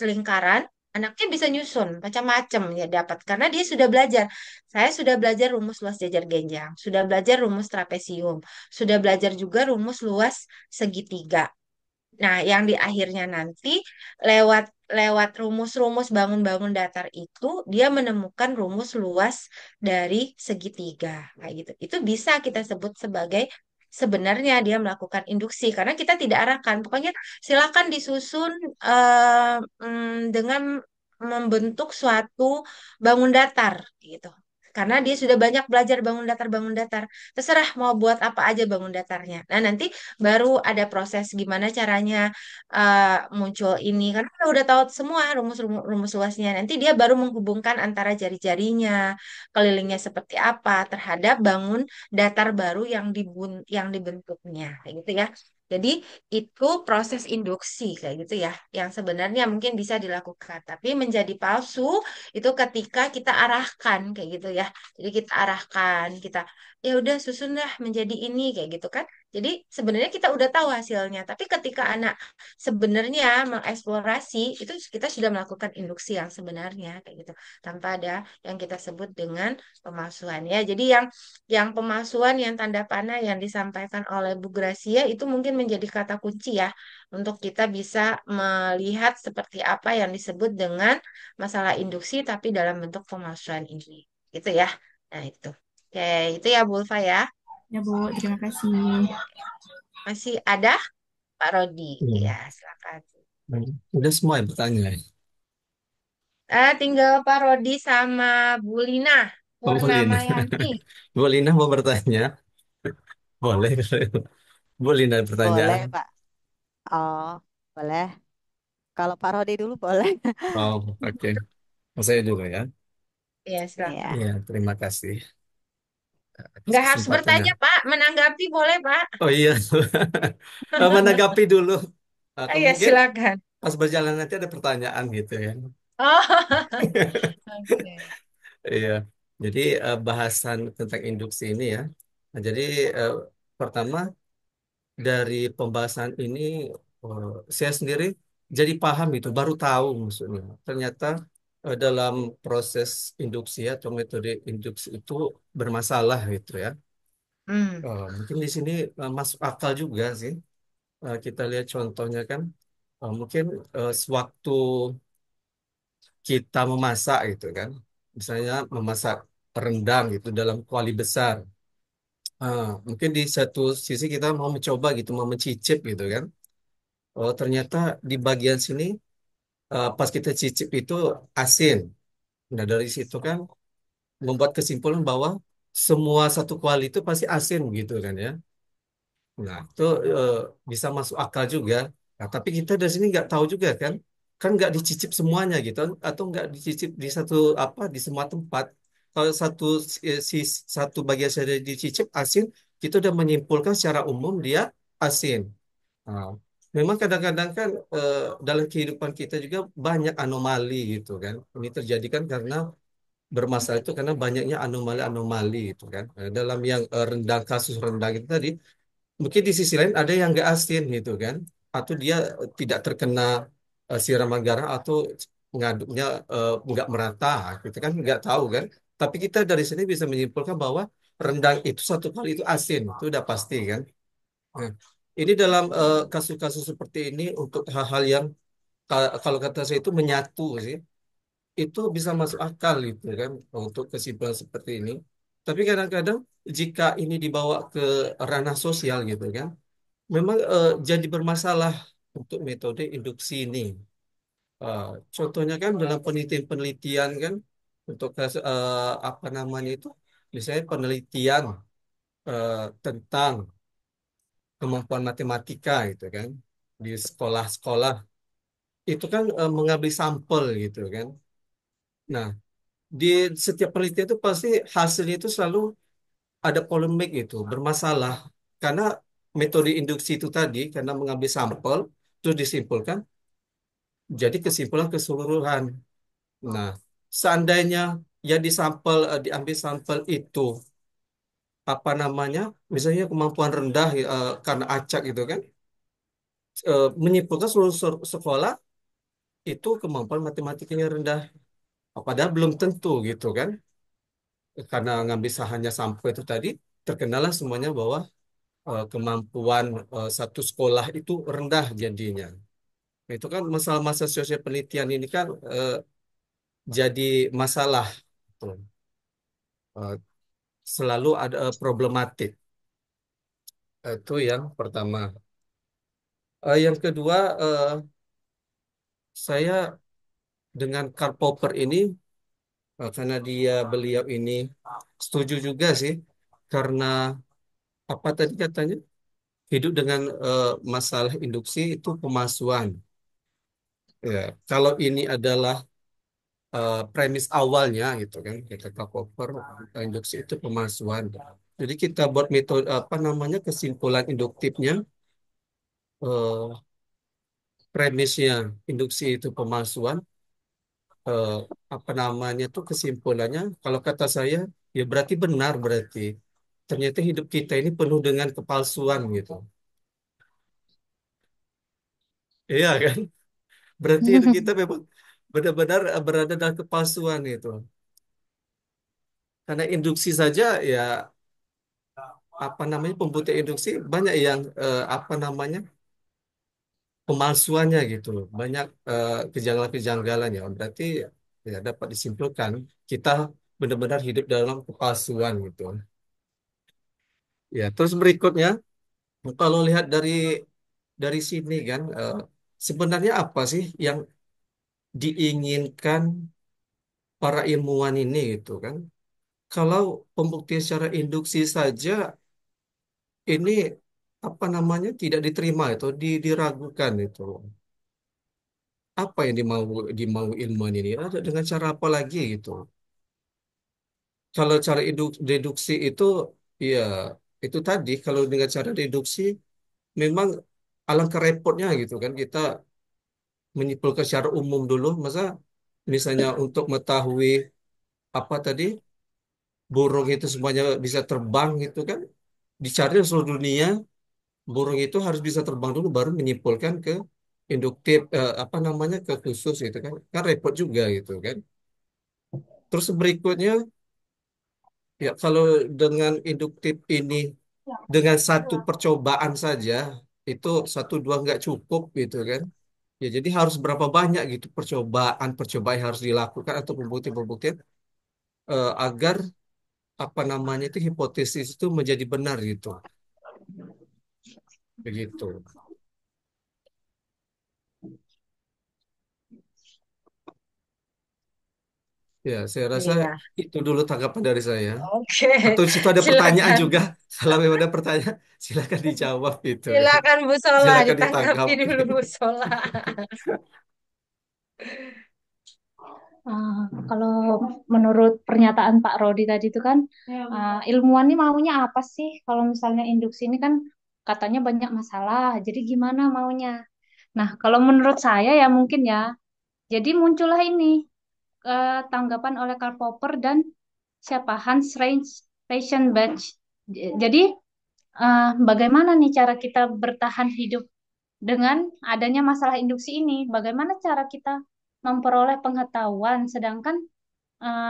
lingkaran, anaknya bisa nyusun macam-macam ya dapat karena dia sudah belajar. Saya sudah belajar rumus luas jajar genjang, sudah belajar rumus trapesium, sudah belajar juga rumus luas segitiga. Nah, yang di akhirnya nanti lewat lewat rumus-rumus bangun-bangun datar itu dia menemukan rumus luas dari segitiga kayak gitu. Itu bisa kita sebut sebagai sebenarnya dia melakukan induksi karena kita tidak arahkan. Pokoknya silakan disusun dengan membentuk suatu bangun datar gitu. Karena dia sudah banyak belajar bangun datar. Terserah mau buat apa aja bangun datarnya. Nah, nanti baru ada proses gimana caranya muncul ini karena kita udah tahu semua rumus luasnya nanti dia baru menghubungkan antara jari-jarinya kelilingnya seperti apa terhadap bangun datar baru yang dibentuknya kayak gitu ya. Jadi itu proses induksi kayak gitu ya yang sebenarnya mungkin bisa dilakukan tapi menjadi palsu itu ketika kita arahkan kayak gitu ya. Jadi kita arahkan kita ya udah susun dah menjadi ini kayak gitu kan. Jadi sebenarnya kita udah tahu hasilnya, tapi ketika anak sebenarnya mengeksplorasi itu kita sudah melakukan induksi yang sebenarnya kayak gitu, tanpa ada yang kita sebut dengan pemalsuan ya. Jadi yang pemalsuan yang tanda panah yang disampaikan oleh Bu Gracia itu mungkin menjadi kata kunci ya untuk kita bisa melihat seperti apa yang disebut dengan masalah induksi tapi dalam bentuk pemalsuan ini. Gitu ya. Nah, itu. Oke, itu ya Bu Ulfa ya. Ya, Bu, terima kasih. Masih ada Pak Rodi. Iya. Ya, silakan. Udah semua yang bertanya. Tinggal Pak Rodi sama Bu Lina Oh, Bu Lina. Purnamayanti. Bu Lina mau bertanya? Boleh. Bu Lina Boleh, pertanyaan. Pak. Oh, boleh. Kalau Pak Rodi dulu boleh. Oh, oke. Saya dulu ya. Ya, silakan. Iya. Iya, terima kasih atas Nggak harus kesempatannya. bertanya, Pak. Menanggapi boleh, Pak. Oh iya, menanggapi dulu. Atau Iya, mungkin silakan. pas berjalan nanti ada pertanyaan gitu ya. Oh, Oke. Iya, jadi bahasan tentang induksi ini ya. Nah, jadi eh, pertama dari pembahasan ini saya sendiri jadi paham itu, baru tahu maksudnya. Ternyata dalam proses induksi atau metode induksi itu bermasalah gitu ya. hmm. Mungkin di sini masuk akal juga sih. Kita lihat contohnya kan, mungkin sewaktu kita memasak gitu kan, misalnya memasak rendang gitu dalam kuali besar. Mungkin di satu sisi kita mau mencoba gitu, mau mencicip gitu kan. Oh, ternyata di bagian sini pas kita cicip itu asin. Nah, dari situ kan membuat kesimpulan bahwa semua satu kuali itu pasti asin gitu kan ya. Nah, itu eh, bisa masuk akal juga. Nah, tapi kita dari sini nggak tahu juga kan, kan nggak dicicip semuanya gitu, atau nggak dicicip di satu apa di semua tempat. Kalau satu bagian saja dicicip asin, kita udah menyimpulkan secara umum dia asin. Nah, memang kadang-kadang kan dalam kehidupan kita juga banyak anomali gitu kan. Ini terjadi kan karena bermasalah itu karena banyaknya anomali-anomali itu kan. Dalam yang rendang kasus rendang itu tadi mungkin di sisi lain ada yang nggak asin gitu kan, atau dia tidak terkena siraman garam atau ngaduknya nggak merata, gitu kan nggak tahu kan. Tapi kita dari sini bisa menyimpulkan bahwa rendang itu satu kali itu asin, itu udah pasti kan. Nah, ini dalam kasus-kasus seperti ini untuk hal-hal yang kalau kata saya itu menyatu sih, itu bisa masuk akal gitu kan untuk kesimpulan seperti ini. Tapi kadang-kadang jika ini dibawa ke ranah sosial gitu kan, memang jadi bermasalah untuk metode induksi ini. Eh, Contohnya kan dalam penelitian-penelitian kan untuk apa namanya itu, misalnya penelitian eh, tentang kemampuan matematika gitu kan di sekolah-sekolah itu kan mengambil sampel gitu kan. Nah, di setiap penelitian itu pasti hasilnya itu selalu ada polemik itu, bermasalah karena metode induksi itu tadi karena mengambil sampel terus disimpulkan jadi kesimpulan keseluruhan. Nah, seandainya ya diambil sampel itu apa namanya, misalnya kemampuan rendah karena acak gitu kan, menyimpulkan seluruh sekolah itu kemampuan matematikanya rendah. Padahal belum tentu gitu kan, karena ngambil hanya sampel itu tadi, terkenalah semuanya bahwa kemampuan satu sekolah itu rendah jadinya. Nah, itu kan masalah-masalah sosial penelitian ini kan jadi masalah. Tuh. Eh, Selalu ada problematik. Itu yang pertama. Yang kedua, saya dengan Karl Popper ini, karena beliau ini setuju juga sih, karena apa tadi katanya, hidup dengan masalah induksi itu pemalsuan. Ya, kalau ini adalah premis awalnya gitu kan, kata Karl Popper, induksi itu pemalsuan. Jadi kita buat metode apa namanya kesimpulan induktifnya, eh, premisnya induksi itu pemalsuan, eh, apa namanya tuh kesimpulannya kalau kata saya ya berarti benar, berarti ternyata hidup kita ini penuh dengan kepalsuan gitu. Iya kan, berarti hidup kita memang benar-benar berada dalam kepalsuan itu, karena induksi saja ya apa namanya, pembuktian induksi banyak yang apa namanya pemalsuannya gitu, banyak kejanggalan-kejanggalan, ya berarti ya dapat disimpulkan kita benar-benar hidup dalam kepalsuan gitu. Ya, terus berikutnya, kalau lihat dari sini kan, sebenarnya apa sih yang diinginkan para ilmuwan ini gitu kan? Kalau pembuktian secara induksi saja ini apa namanya tidak diterima itu, diragukan itu. Apa yang dimau ilmuwan ini? Ada dengan cara apa lagi gitu? Kalau cara deduksi itu, ya itu tadi kalau dengan cara deduksi memang alangkah repotnya gitu kan, kita menyimpulkan secara umum dulu, masa misalnya untuk mengetahui apa tadi burung itu semuanya bisa terbang gitu kan, dicari di seluruh dunia burung itu harus bisa terbang dulu baru menyimpulkan ke induktif, apa namanya ke khusus gitu kan, kan repot juga gitu kan. Terus berikutnya, ya kalau dengan induktif ini dengan satu percobaan saja itu satu dua nggak cukup gitu kan. Ya, jadi harus berapa banyak gitu percobaan-percobaan yang harus dilakukan atau pembuktian-pembuktian agar apa namanya itu hipotesis itu menjadi benar gitu. Begitu. Ya, saya rasa Iya, itu dulu tanggapan dari saya. oke. Atau di situ ada pertanyaan Silakan. juga. Kalau memang ada pertanyaan, silakan dijawab gitu ya. Silakan Bu Sola, Silakan ditanggapi ditanggapi. dulu Bu Sola. Eh, Kalau menurut pernyataan Pak Rodi tadi itu kan, ilmuwan ini maunya apa sih? Kalau misalnya induksi ini kan katanya banyak masalah, jadi gimana maunya? Nah, kalau menurut saya ya mungkin ya, jadi muncullah ini tanggapan oleh Karl Popper dan siapa Reichenbach. Jadi bagaimana nih cara kita bertahan hidup dengan adanya masalah induksi ini? Bagaimana cara kita memperoleh pengetahuan sedangkan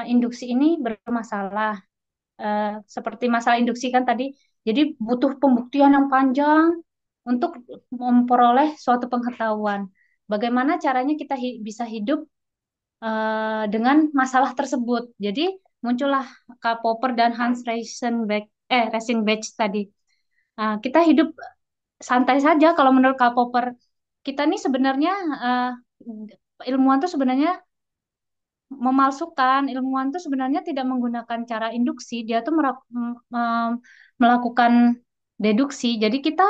induksi ini bermasalah? Seperti masalah induksi kan tadi Jadi butuh pembuktian yang panjang untuk memperoleh suatu pengetahuan. Bagaimana caranya kita bisa hidup dengan masalah tersebut. Jadi muncullah Karl Popper dan Hans Rauschenbeck tadi. Kita hidup santai saja kalau menurut Karl Popper. Kita nih sebenarnya uh, ilmuwan tuh sebenarnya memalsukan. Ilmuwan tuh sebenarnya tidak menggunakan cara induksi, dia tuh melakukan deduksi. Jadi kita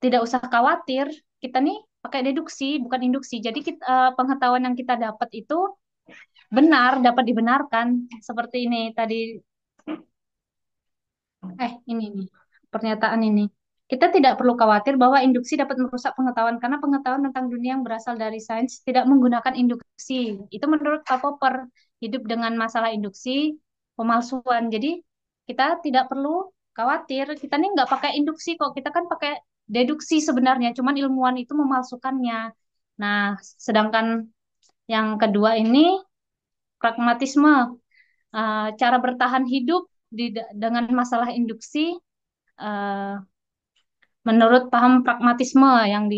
tidak usah khawatir, kita nih pakai deduksi bukan induksi. Jadi pengetahuan yang kita dapat itu benar, dapat dibenarkan. Seperti ini tadi, ini nih pernyataan ini. Kita tidak perlu khawatir bahwa induksi dapat merusak pengetahuan karena pengetahuan tentang dunia yang berasal dari sains tidak menggunakan induksi. Itu menurut Karl Popper, hidup dengan masalah induksi, pemalsuan. Jadi kita tidak perlu khawatir. Kita nih nggak pakai induksi kok. Kita kan pakai deduksi sebenarnya. Cuman ilmuwan itu memalsukannya. Nah, sedangkan yang kedua ini pragmatisme. Cara bertahan hidup dengan masalah induksi eh, menurut paham pragmatisme yang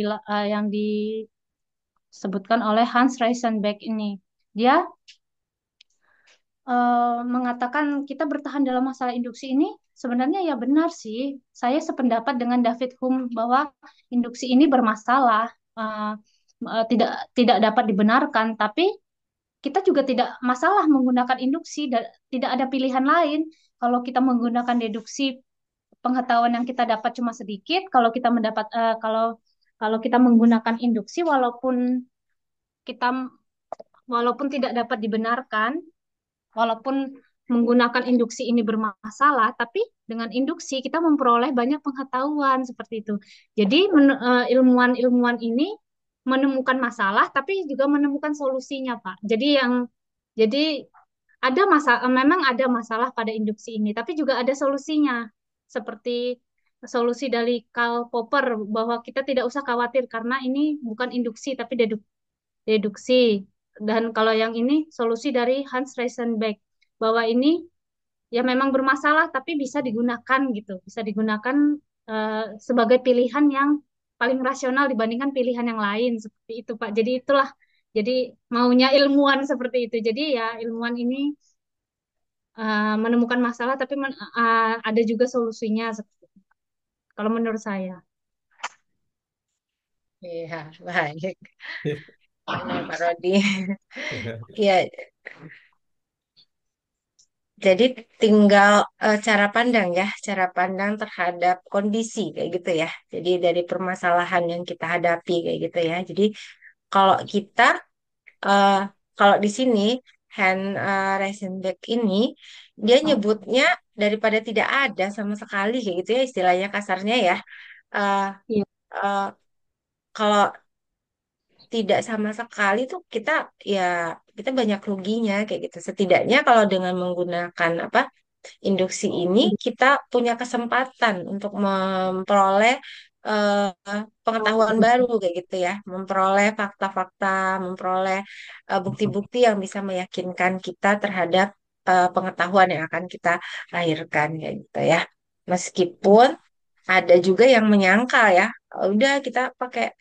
disebutkan oleh Hans Rauschenbeck ini. Dia mengatakan kita bertahan dalam masalah induksi ini sebenarnya ya benar sih. Saya sependapat dengan David Hume bahwa induksi ini bermasalah, eh, tidak tidak dapat dibenarkan, tapi kita juga tidak masalah menggunakan induksi, tidak ada pilihan lain. Kalau kita menggunakan deduksi, pengetahuan yang kita dapat cuma sedikit. Kalau kita menggunakan induksi, kita walaupun tidak dapat dibenarkan, walaupun menggunakan induksi ini bermasalah, tapi dengan induksi kita memperoleh banyak pengetahuan seperti itu. Jadi ilmuwan-ilmuwan ini menemukan masalah, tapi juga menemukan solusinya, Pak. Jadi memang ada masalah pada induksi ini, tapi juga ada solusinya. Seperti solusi dari Karl Popper bahwa kita tidak usah khawatir karena ini bukan induksi tapi deduksi. Dan kalau yang ini solusi dari Hans Rauschenbeck bahwa ini ya memang bermasalah tapi bisa digunakan gitu, bisa digunakan sebagai pilihan yang paling rasional dibandingkan pilihan yang lain seperti itu Pak. Jadi maunya ilmuwan seperti itu. Jadi ya ilmuwan ini menemukan masalah tapi ada juga solusinya kalau menurut saya. Iya, baik. Ini Pak Rodi. Iya, jadi tinggal cara pandang ya, cara pandang terhadap kondisi kayak gitu ya. Jadi dari permasalahan yang kita hadapi kayak gitu ya. Jadi kalau kita eh, kalau di sini Hans Reisenbeck ini dia nyebutnya daripada tidak ada sama sekali kayak gitu ya istilahnya kasarnya ya. Eh, Iya. eh, Kalau tidak sama sekali tuh ya kita banyak ruginya kayak gitu. Setidaknya kalau dengan menggunakan apa induksi ini kita punya kesempatan untuk memperoleh pengetahuan baru kayak gitu ya, memperoleh fakta-fakta, memperoleh bukti-bukti yang bisa meyakinkan kita terhadap pengetahuan yang akan kita lahirkan kayak gitu ya. Meskipun ada juga yang menyangkal ya, udah kita pakai,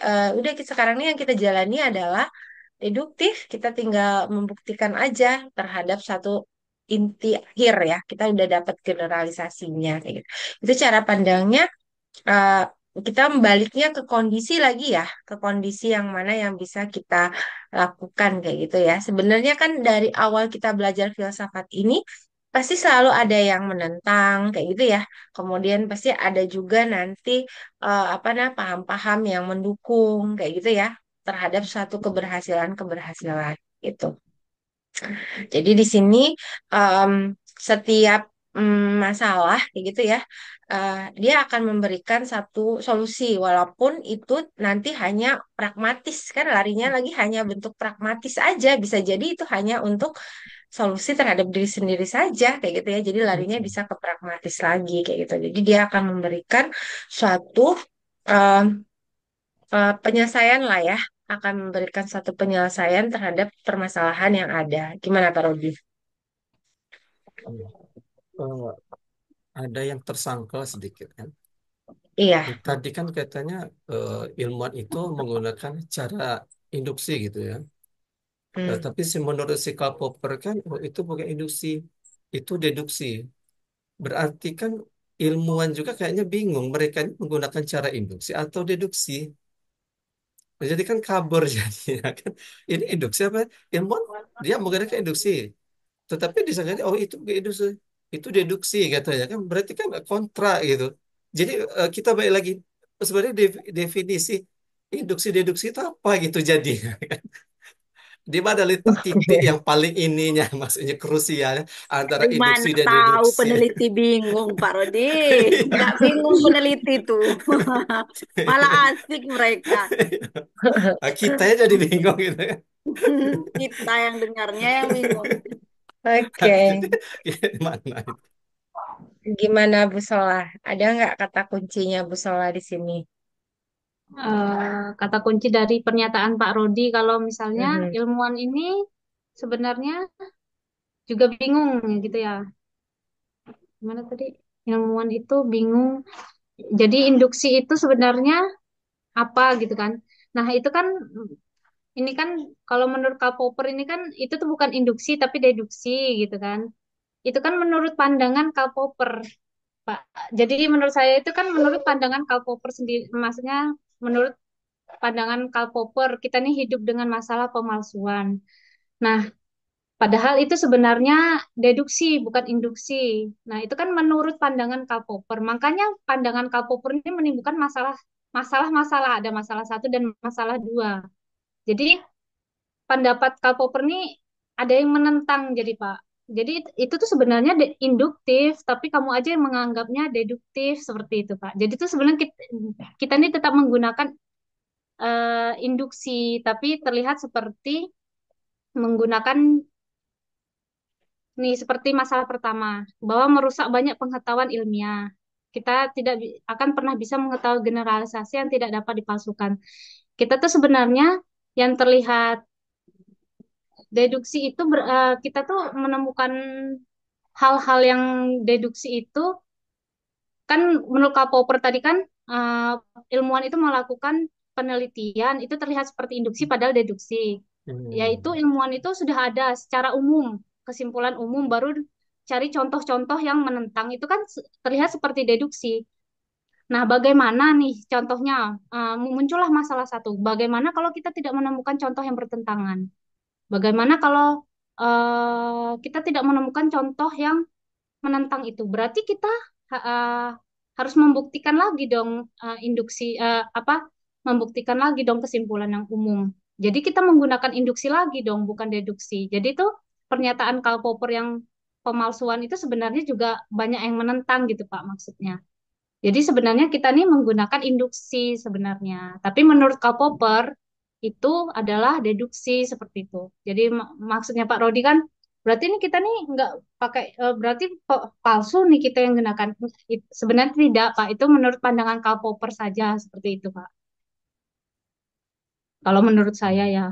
sekarang ini yang kita jalani adalah deduktif, kita tinggal membuktikan aja terhadap satu inti akhir ya, kita udah dapat generalisasinya kayak gitu. Itu cara pandangnya. eh, kita membaliknya ke kondisi lagi ya, ke kondisi yang mana yang bisa kita lakukan kayak gitu ya. Sebenarnya kan dari awal kita belajar filsafat ini pasti selalu ada yang menentang kayak gitu ya. Kemudian pasti ada juga nanti paham-paham yang mendukung kayak gitu ya terhadap suatu keberhasilan-keberhasilan itu. Jadi di sini em, setiap masalah kayak gitu ya, dia akan memberikan satu solusi walaupun itu nanti hanya pragmatis kan larinya lagi hanya bentuk pragmatis aja bisa jadi itu hanya untuk solusi terhadap diri sendiri saja kayak gitu ya. Jadi larinya bisa ke pragmatis lagi kayak gitu. Jadi dia akan memberikan suatu em, penyelesaian lah ya, akan memberikan satu penyelesaian terhadap permasalahan yang ada. Gimana Pak Robi? Eh, ada yang tersangkal sedikit kan. Iya. Tadi kan katanya ilmuwan itu menggunakan cara induksi gitu ya. Hmm. Tapi menurut si Karl Popper kan oh, itu bukan induksi, itu deduksi. Berarti kan ilmuwan juga kayaknya bingung mereka ini menggunakan cara induksi atau deduksi. Nah, jadi kan kabur jadinya kan. Ini induksi apa? Ilmuwan dia menggunakan induksi. Tetapi disangkanya oh itu bukan induksi, itu deduksi katanya kan. Berarti kan kontra gitu. Jadi kita balik lagi sebenarnya definisi induksi deduksi itu apa gitu jadi. Di mana letak titik yang paling ininya, maksudnya krusial antara Dari induksi mana dan tahu deduksi. peneliti bingung, Pak Rodi? Iya. Nggak bingung peneliti tuh. Malah asik mereka. Nah, kita ya jadi bingung gitu kan. Kita yang dengarnya yang bingung. Oke. Gimana itu? Gimana Bu Sola? Ada nggak kata kuncinya Bu Sola di sini? Kata kunci dari pernyataan Pak Rodi kalau misalnya Mhm. ilmuwan ini sebenarnya juga bingung gitu ya. Gimana tadi? Ilmuwan itu bingung. Jadi induksi itu sebenarnya apa gitu kan? Nah, itu kan ini kan kalau menurut Karl Popper ini kan itu tuh bukan induksi tapi deduksi gitu kan. Itu kan menurut pandangan Karl Popper, Pak. Jadi menurut saya itu kan menurut pandangan Karl Popper sendiri, maksudnya menurut pandangan Karl Popper kita nih hidup dengan masalah pemalsuan. Nah, padahal itu sebenarnya deduksi bukan induksi. Nah, itu kan menurut pandangan Karl Popper. Makanya pandangan Karl Popper ini menimbulkan masalah-masalah, ada masalah satu dan masalah dua. Jadi pendapat Karl Popper ini ada yang menentang jadi Pak. Jadi itu tuh sebenarnya induktif, tapi kamu aja yang menganggapnya deduktif seperti itu Pak. Jadi itu sebenarnya kita ini tetap menggunakan induksi, tapi terlihat seperti menggunakan nih seperti masalah pertama bahwa merusak banyak pengetahuan ilmiah. Kita tidak akan pernah bisa mengetahui generalisasi yang tidak dapat dipalsukan. Kita tuh sebenarnya yang terlihat deduksi itu kita tuh menemukan hal-hal yang deduksi itu kan menurut Kak Popper tadi kan eh, ilmuwan itu melakukan penelitian itu terlihat seperti induksi padahal deduksi. Yaitu Hmm. ilmuwan itu sudah ada secara umum, kesimpulan umum baru cari contoh-contoh yang menentang itu kan terlihat seperti deduksi. Nah, bagaimana nih contohnya? Muncullah masalah satu. Bagaimana kalau kita tidak menemukan contoh yang bertentangan? Bagaimana kalau kita tidak menemukan contoh yang menentang itu? Berarti kita harus membuktikan lagi dong induksi apa? Membuktikan lagi dong kesimpulan yang umum. Jadi kita menggunakan induksi lagi dong, bukan deduksi. Jadi itu pernyataan Karl Popper yang pemalsuan itu sebenarnya juga banyak yang menentang gitu Pak maksudnya. Jadi sebenarnya kita nih menggunakan induksi sebenarnya. Tapi menurut Karl Popper itu adalah deduksi seperti itu. Jadi maksudnya Pak Rodi kan berarti ini kita nih nggak pakai berarti palsu nih kita yang gunakan. Sebenarnya tidak Pak. Itu menurut pandangan Karl Popper saja seperti itu Pak. Kalau menurut saya ya,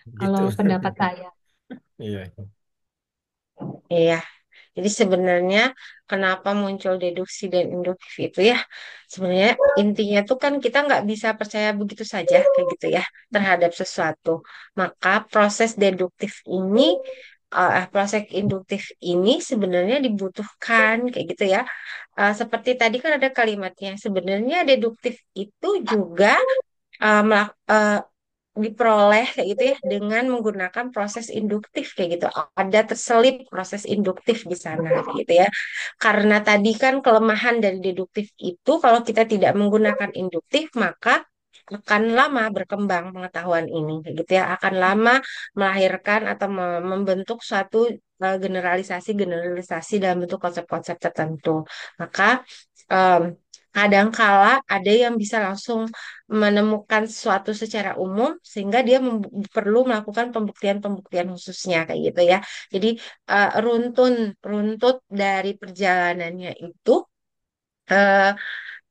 Gitu. kalau pendapat saya. Iya. Iya. Jadi sebenarnya kenapa muncul deduksi dan induktif itu ya, sebenarnya intinya tuh kan kita nggak bisa percaya begitu saja kayak gitu ya terhadap sesuatu. Maka proses deduktif ini, proses induktif ini sebenarnya dibutuhkan kayak gitu ya. Seperti tadi kan ada kalimatnya, sebenarnya deduktif itu juga diperoleh kayak gitu ya dengan menggunakan proses induktif kayak gitu. Ada terselip proses induktif di sana kayak gitu ya. Karena tadi kan kelemahan dari deduktif itu kalau kita tidak menggunakan induktif maka akan lama berkembang pengetahuan ini kayak gitu ya. Akan lama melahirkan atau membentuk suatu generalisasi dalam bentuk konsep-konsep tertentu. Maka em, kadangkala ada yang bisa langsung menemukan sesuatu secara umum sehingga dia perlu melakukan pembuktian-pembuktian khususnya kayak gitu ya. Jadi runtut dari perjalanannya itu eh,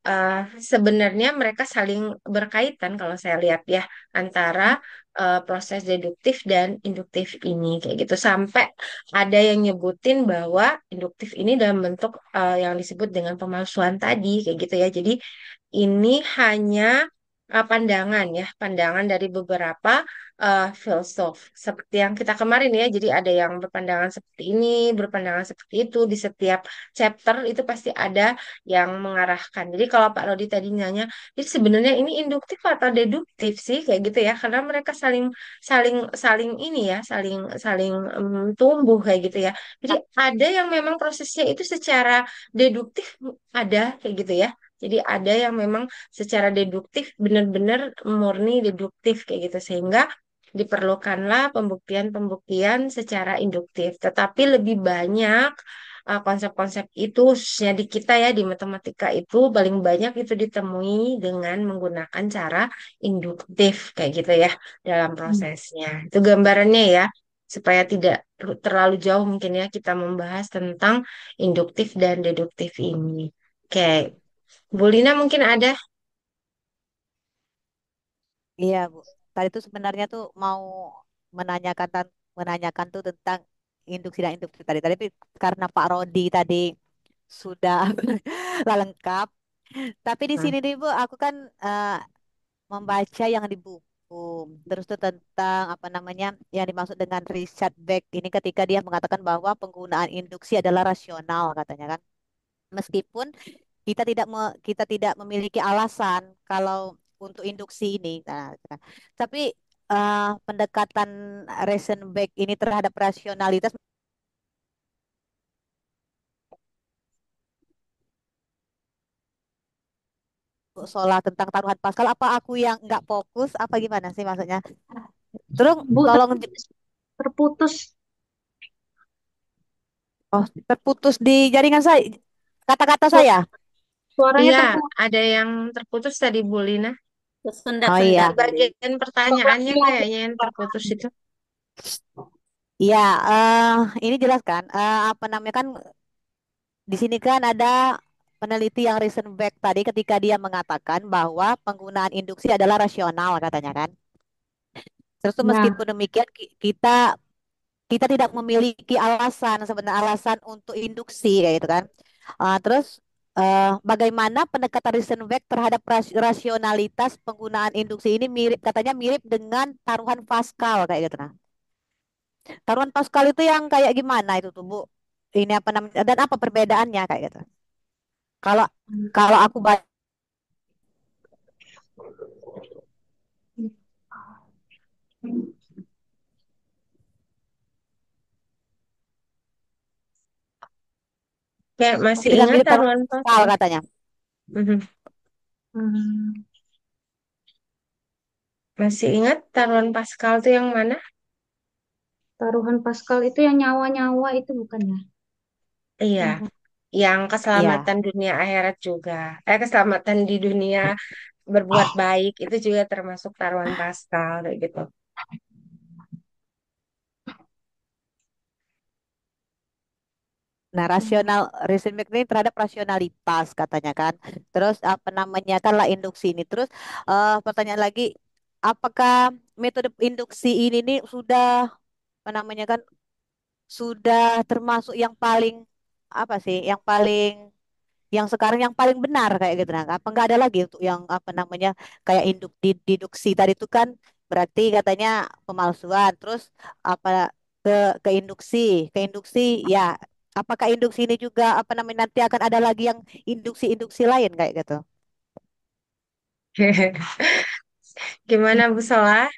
eh, sebenarnya mereka saling berkaitan kalau saya lihat ya antara proses deduktif dan induktif ini kayak gitu sampai ada yang nyebutin bahwa induktif ini dalam bentuk yang disebut dengan pemalsuan tadi kayak gitu ya. Jadi ini hanya pandangan ya, pandangan dari beberapa filsuf seperti yang kita kemarin ya. Jadi ada yang berpandangan seperti ini, berpandangan seperti itu di setiap chapter itu pasti ada yang mengarahkan. Jadi kalau Pak Rodi tadi nanya, jadi sebenarnya ini induktif atau deduktif sih kayak gitu ya, karena mereka saling saling saling ini ya, saling saling tumbuh kayak gitu ya. Jadi ada yang memang prosesnya itu secara deduktif ada kayak gitu ya. Jadi ada yang memang secara deduktif benar-benar murni deduktif kayak gitu sehingga diperlukanlah pembuktian-pembuktian secara induktif. Tetapi lebih banyak konsep-konsep itu khususnya di kita ya di matematika itu paling banyak itu ditemui dengan menggunakan cara induktif kayak gitu ya dalam prosesnya. Itu gambarannya ya supaya tidak terlalu jauh mungkin ya kita membahas tentang induktif dan deduktif ini. Oke, Bu Lina mungkin ada. Iya, Bu. Tadi tuh sebenarnya tuh mau menanyakan menanyakan tuh tentang induksi dan induksi tadi. Tadi tuh karena Pak Rodi tadi sudah lah lengkap. Tapi di Nah, sini nih Bu, aku kan membaca yang di buku. Terus tuh tentang apa namanya yang dimaksud dengan Richard Beck ini ketika dia mengatakan bahwa penggunaan induksi adalah rasional katanya kan. Meskipun kita tidak memiliki alasan kalau untuk induksi ini. Nah, tapi pendekatan Reisenbeck ini terhadap rasionalitas soal tentang taruhan Pascal apa aku yang nggak fokus apa gimana sih maksudnya? Terus Bu, tolong terputus oh terputus di jaringan saya kata-kata su- saya. suaranya iya, terputus. ada yang terputus tadi Bu Lina. Oh Tersendat-sendat Di iya. Bu Lin. bagian pertanyaannya kayaknya yang terputus itu. Iya, ini jelas kan apa namanya kan di sini kan ada peneliti yang Reisenbeck tadi ketika dia mengatakan bahwa penggunaan induksi adalah rasional katanya kan. Terus tuh Nah, meskipun demikian kita kita tidak memiliki alasan sebenarnya alasan untuk induksi kayak gitu kan. Terus bagaimana pendekatan Reisenbeck terhadap rasionalitas penggunaan induksi ini mirip katanya mirip dengan taruhan Pascal kayak gitu nah. Taruhan Pascal itu yang kayak gimana itu tuh Bu? Ini apa namanya dan apa perbedaannya kayak gitu? Kalau kalau aku baca Kayak masih dengan ingat mirip taruhan taruhan Pascal Pascal. katanya. Mhm. hmm, Masih ingat taruhan Pascal tuh yang mana? taruhan Pascal itu yang nyawa-nyawa itu bukan ya? Iya, Yang yang Iya. keselamatan dunia akhirat juga. Keselamatan di dunia berbuat baik itu juga termasuk taruhan Pascal kayak gitu. Nah, rasional reason ini terhadap rasionalitas katanya kan. Terus apa namanya kan lah induksi ini. Terus pertanyaan lagi, apakah metode induksi ini nih sudah apa namanya kan sudah termasuk yang paling apa sih, yang paling yang sekarang yang paling benar kayak gitu nah apa nggak ada lagi untuk yang apa namanya kayak deduksi tadi itu kan berarti katanya pemalsuan terus apa ke ke induksi ya apakah induksi ini juga apa namanya nanti akan ada lagi yang induksi-induksi lain kayak gitu. Gimana Bu Solah?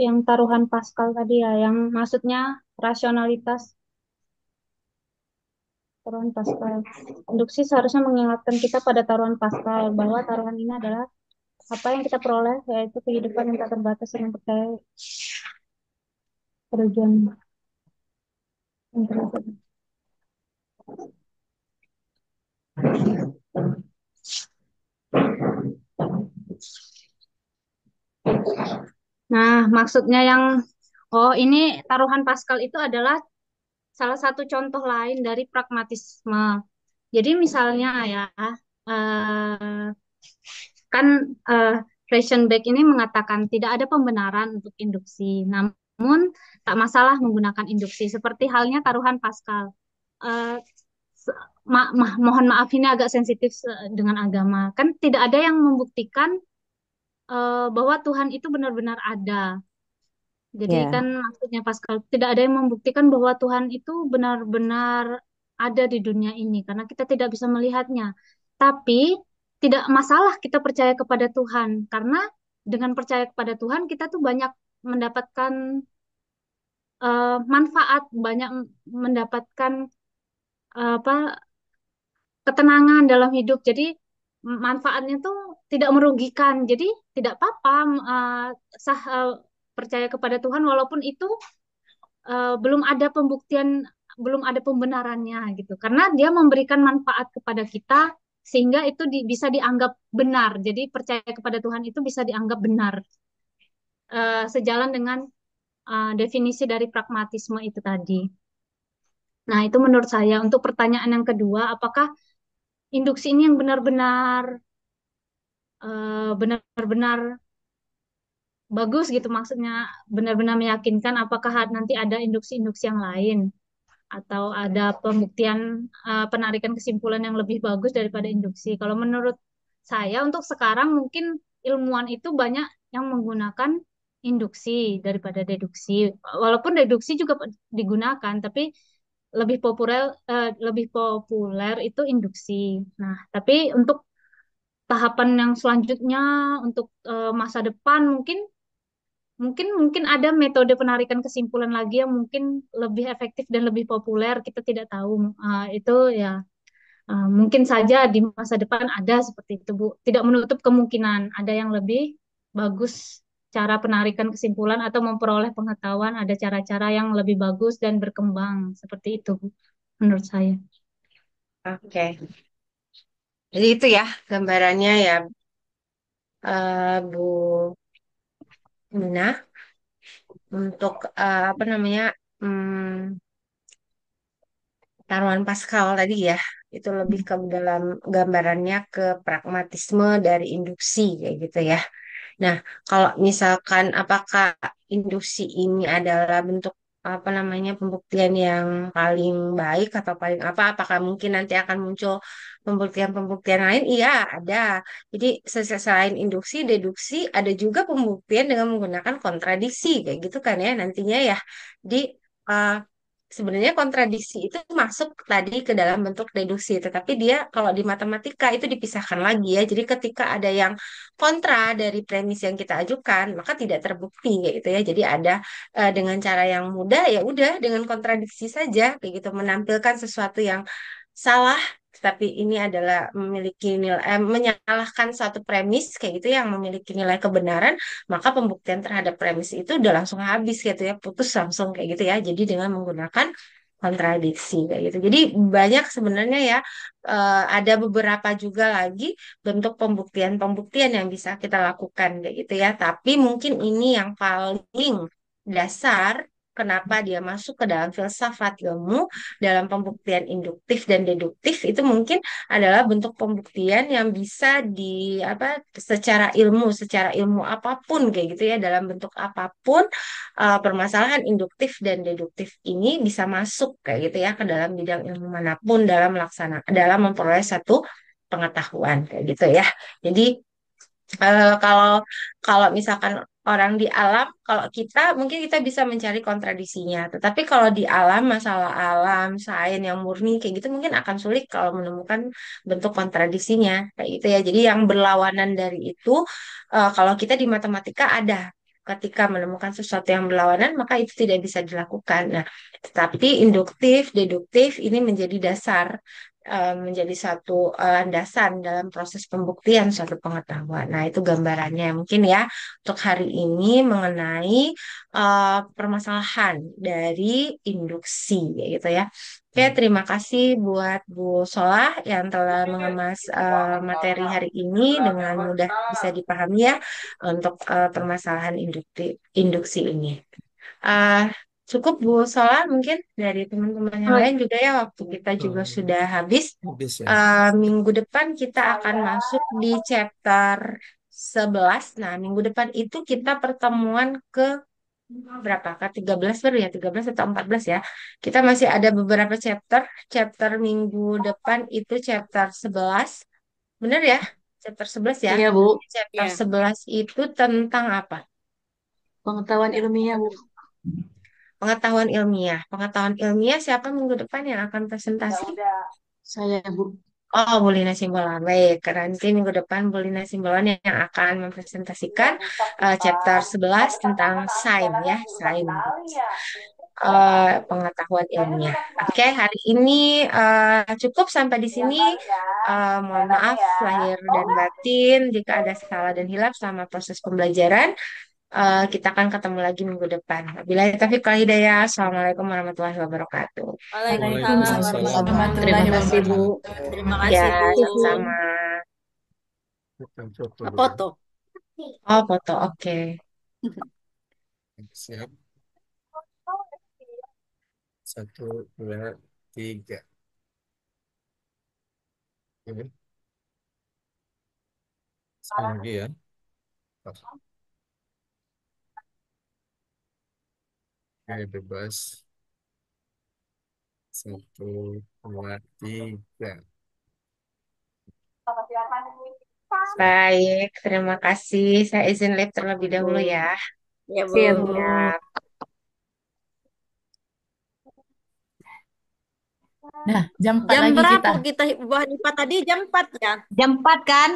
yang taruhan Pascal tadi ya, yang maksudnya rasionalitas taruhan Pascal. Induksi seharusnya mengingatkan kita pada taruhan Pascal bahwa taruhan ini adalah apa yang kita peroleh yaitu kehidupan yang tak terbatas dan percaya tujuan yang terbatas. Nah, maksudnya yang oh ini taruhan Pascal itu adalah salah satu contoh lain dari pragmatisme. Jadi misalnya ya, eh, kan eh, Reisenbeck ini mengatakan tidak ada pembenaran untuk induksi, namun tak masalah menggunakan induksi seperti halnya taruhan Pascal. Eh, Mohon maaf ini agak sensitif dengan agama. Kan tidak ada yang membuktikan bahwa Tuhan itu benar-benar ada. Jadi kan Ya, maksudnya Pascal tidak ada yang membuktikan bahwa Tuhan itu benar-benar ada di dunia ini karena kita tidak bisa melihatnya. Tapi tidak masalah kita percaya kepada Tuhan karena dengan percaya kepada Tuhan kita tuh banyak mendapatkan manfaat, banyak mendapatkan apa ketenangan dalam hidup. Jadi manfaatnya tuh tidak merugikan. Jadi tidak apa-apa sah percaya kepada Tuhan walaupun itu belum ada pembuktian, belum ada pembenarannya gitu. Karena dia memberikan manfaat kepada kita sehingga itu bisa dianggap benar. Jadi percaya kepada Tuhan itu bisa dianggap benar. Sejalan dengan definisi dari pragmatisme itu tadi. Nah, itu menurut saya. Untuk pertanyaan yang kedua, apakah induksi ini yang benar-benar bagus gitu maksudnya benar-benar meyakinkan apakah nanti ada induksi-induksi yang lain atau ada pembuktian penarikan kesimpulan yang lebih bagus daripada induksi. Kalau menurut saya untuk sekarang mungkin ilmuwan itu banyak yang menggunakan induksi daripada deduksi. Walaupun deduksi juga digunakan, tapi lebih populer itu induksi. Nah, tapi untuk tahapan yang selanjutnya untuk masa depan mungkin mungkin mungkin ada metode penarikan kesimpulan lagi yang mungkin lebih efektif dan lebih populer. Kita tidak tahu. Itu ya mungkin saja di masa depan ada seperti itu, Bu. Tidak menutup kemungkinan ada yang lebih bagus cara penarikan kesimpulan atau memperoleh pengetahuan. Ada cara-cara yang lebih bagus dan berkembang seperti itu, Bu. Menurut saya. Oke. Jadi itu ya gambarannya ya, Bu Mina, untuk apa namanya, hmm, taruhan Pascal tadi ya, itu lebih ke dalam gambarannya ke pragmatisme dari induksi kayak gitu ya. Nah, kalau misalkan apakah induksi ini adalah bentuk apa namanya pembuktian yang paling baik atau paling apa? Apakah mungkin nanti akan muncul pembuktian-pembuktian lain? Iya, ada. Jadi selain induksi, deduksi, ada juga pembuktian dengan menggunakan kontradiksi kayak gitu kan ya nantinya ya. Di sebenarnya kontradiksi itu masuk tadi ke dalam bentuk deduksi, tetapi dia kalau di matematika itu dipisahkan lagi ya. Jadi ketika ada yang kontra dari premis yang kita ajukan, maka tidak terbukti kayak gitu ya. Jadi ada dengan cara yang mudah ya udah dengan kontradiksi saja kayak gitu menampilkan sesuatu yang salah tapi ini adalah memiliki nilai menyalahkan satu premis kayak gitu yang memiliki nilai kebenaran, maka pembuktian terhadap premis itu udah langsung habis gitu ya, putus langsung kayak gitu ya. Jadi dengan menggunakan kontradiksi kayak gitu. Jadi banyak sebenarnya ya, ada beberapa juga lagi bentuk pembuktian-pembuktian yang bisa kita lakukan kayak gitu ya. Tapi mungkin ini yang paling dasar kenapa dia masuk ke dalam filsafat ilmu, dalam pembuktian induktif dan deduktif itu mungkin adalah bentuk pembuktian yang bisa di apa secara ilmu apapun kayak gitu ya, dalam bentuk apapun permasalahan induktif dan deduktif ini bisa masuk kayak gitu ya ke dalam bidang ilmu manapun dalam memperoleh satu pengetahuan kayak gitu ya. Jadi kalau kalau misalkan orang di alam, kalau kita mungkin kita bisa mencari kontradisinya. Tetapi kalau di alam, masalah alam, sains yang murni kayak gitu mungkin akan sulit kalau menemukan bentuk kontradisinya kayak gitu ya. Jadi yang berlawanan dari itu, kalau kita di matematika ada. Ketika menemukan sesuatu yang berlawanan, maka itu tidak bisa dilakukan. Nah, tetapi induktif, deduktif ini menjadi dasar, menjadi satu landasan dalam proses pembuktian suatu pengetahuan. Nah, itu gambarannya mungkin ya untuk hari ini mengenai permasalahan dari induksi ya gitu ya. Oke, terima kasih buat Bu Solah yang telah mengemas materi hari ini dengan mudah bisa dipahami ya untuk permasalahan induksi ini. Eh, Cukup Bu Sola, mungkin dari teman-teman yang Oh, lain juga ya, waktu kita juga Hmm, sudah habis. habis ya. Minggu depan kita akan masuk di chapter 11. Nah, minggu depan itu kita pertemuan ke berapa? Ke 13 baru ya, 13 atau 14 ya. Kita masih ada beberapa chapter. Chapter minggu depan itu chapter 11. Bener ya? Chapter 11 ya. Iya, Bu. Chapter Ya, 11 itu tentang apa? Pengetahuan ilmiah, Bu. Pengetahuan ilmiah. Pengetahuan ilmiah siapa minggu depan yang akan presentasi? Saya, Bu. Oh, Bu Lina Simbolon. Baik, nanti minggu depan Bu Lina Simbolon yang akan mempresentasikan chapter 11 tentang sains ya, sains. Pengetahuan ilmiah. Oke, hari ini cukup sampai di sini. Mohon maaf lahir dan batin jika ada salah dan hilaf selama proses pembelajaran. Kita akan ketemu lagi minggu depan. Wabillahi taufiq wal hidayah. Assalamualaikum warahmatullahi wabarakatuh. Waalaikumsalam Waalaikumsalam Waalaikumsalam. warahmatullahi Terima warahmatullahi kasih, Bu. wabarakatuh. wabarakatuh. Terima Ya, kasih, Bu. sama-sama. Kita foto dulu. Foto. Oh, foto. Oke. Siap. 1, 2, 3. Ini sekali lagi ya. Oke, bebas. 1, 2, 3. Baik, terima kasih. Saya izin live terlebih Bu. dahulu ya. Ya, Bu. Siap, Bu. Ya, Nah, jam 4 Jam lagi berapa kita. kita Bu Hanifah tadi? Jam 4 ya? Jam 4 kan?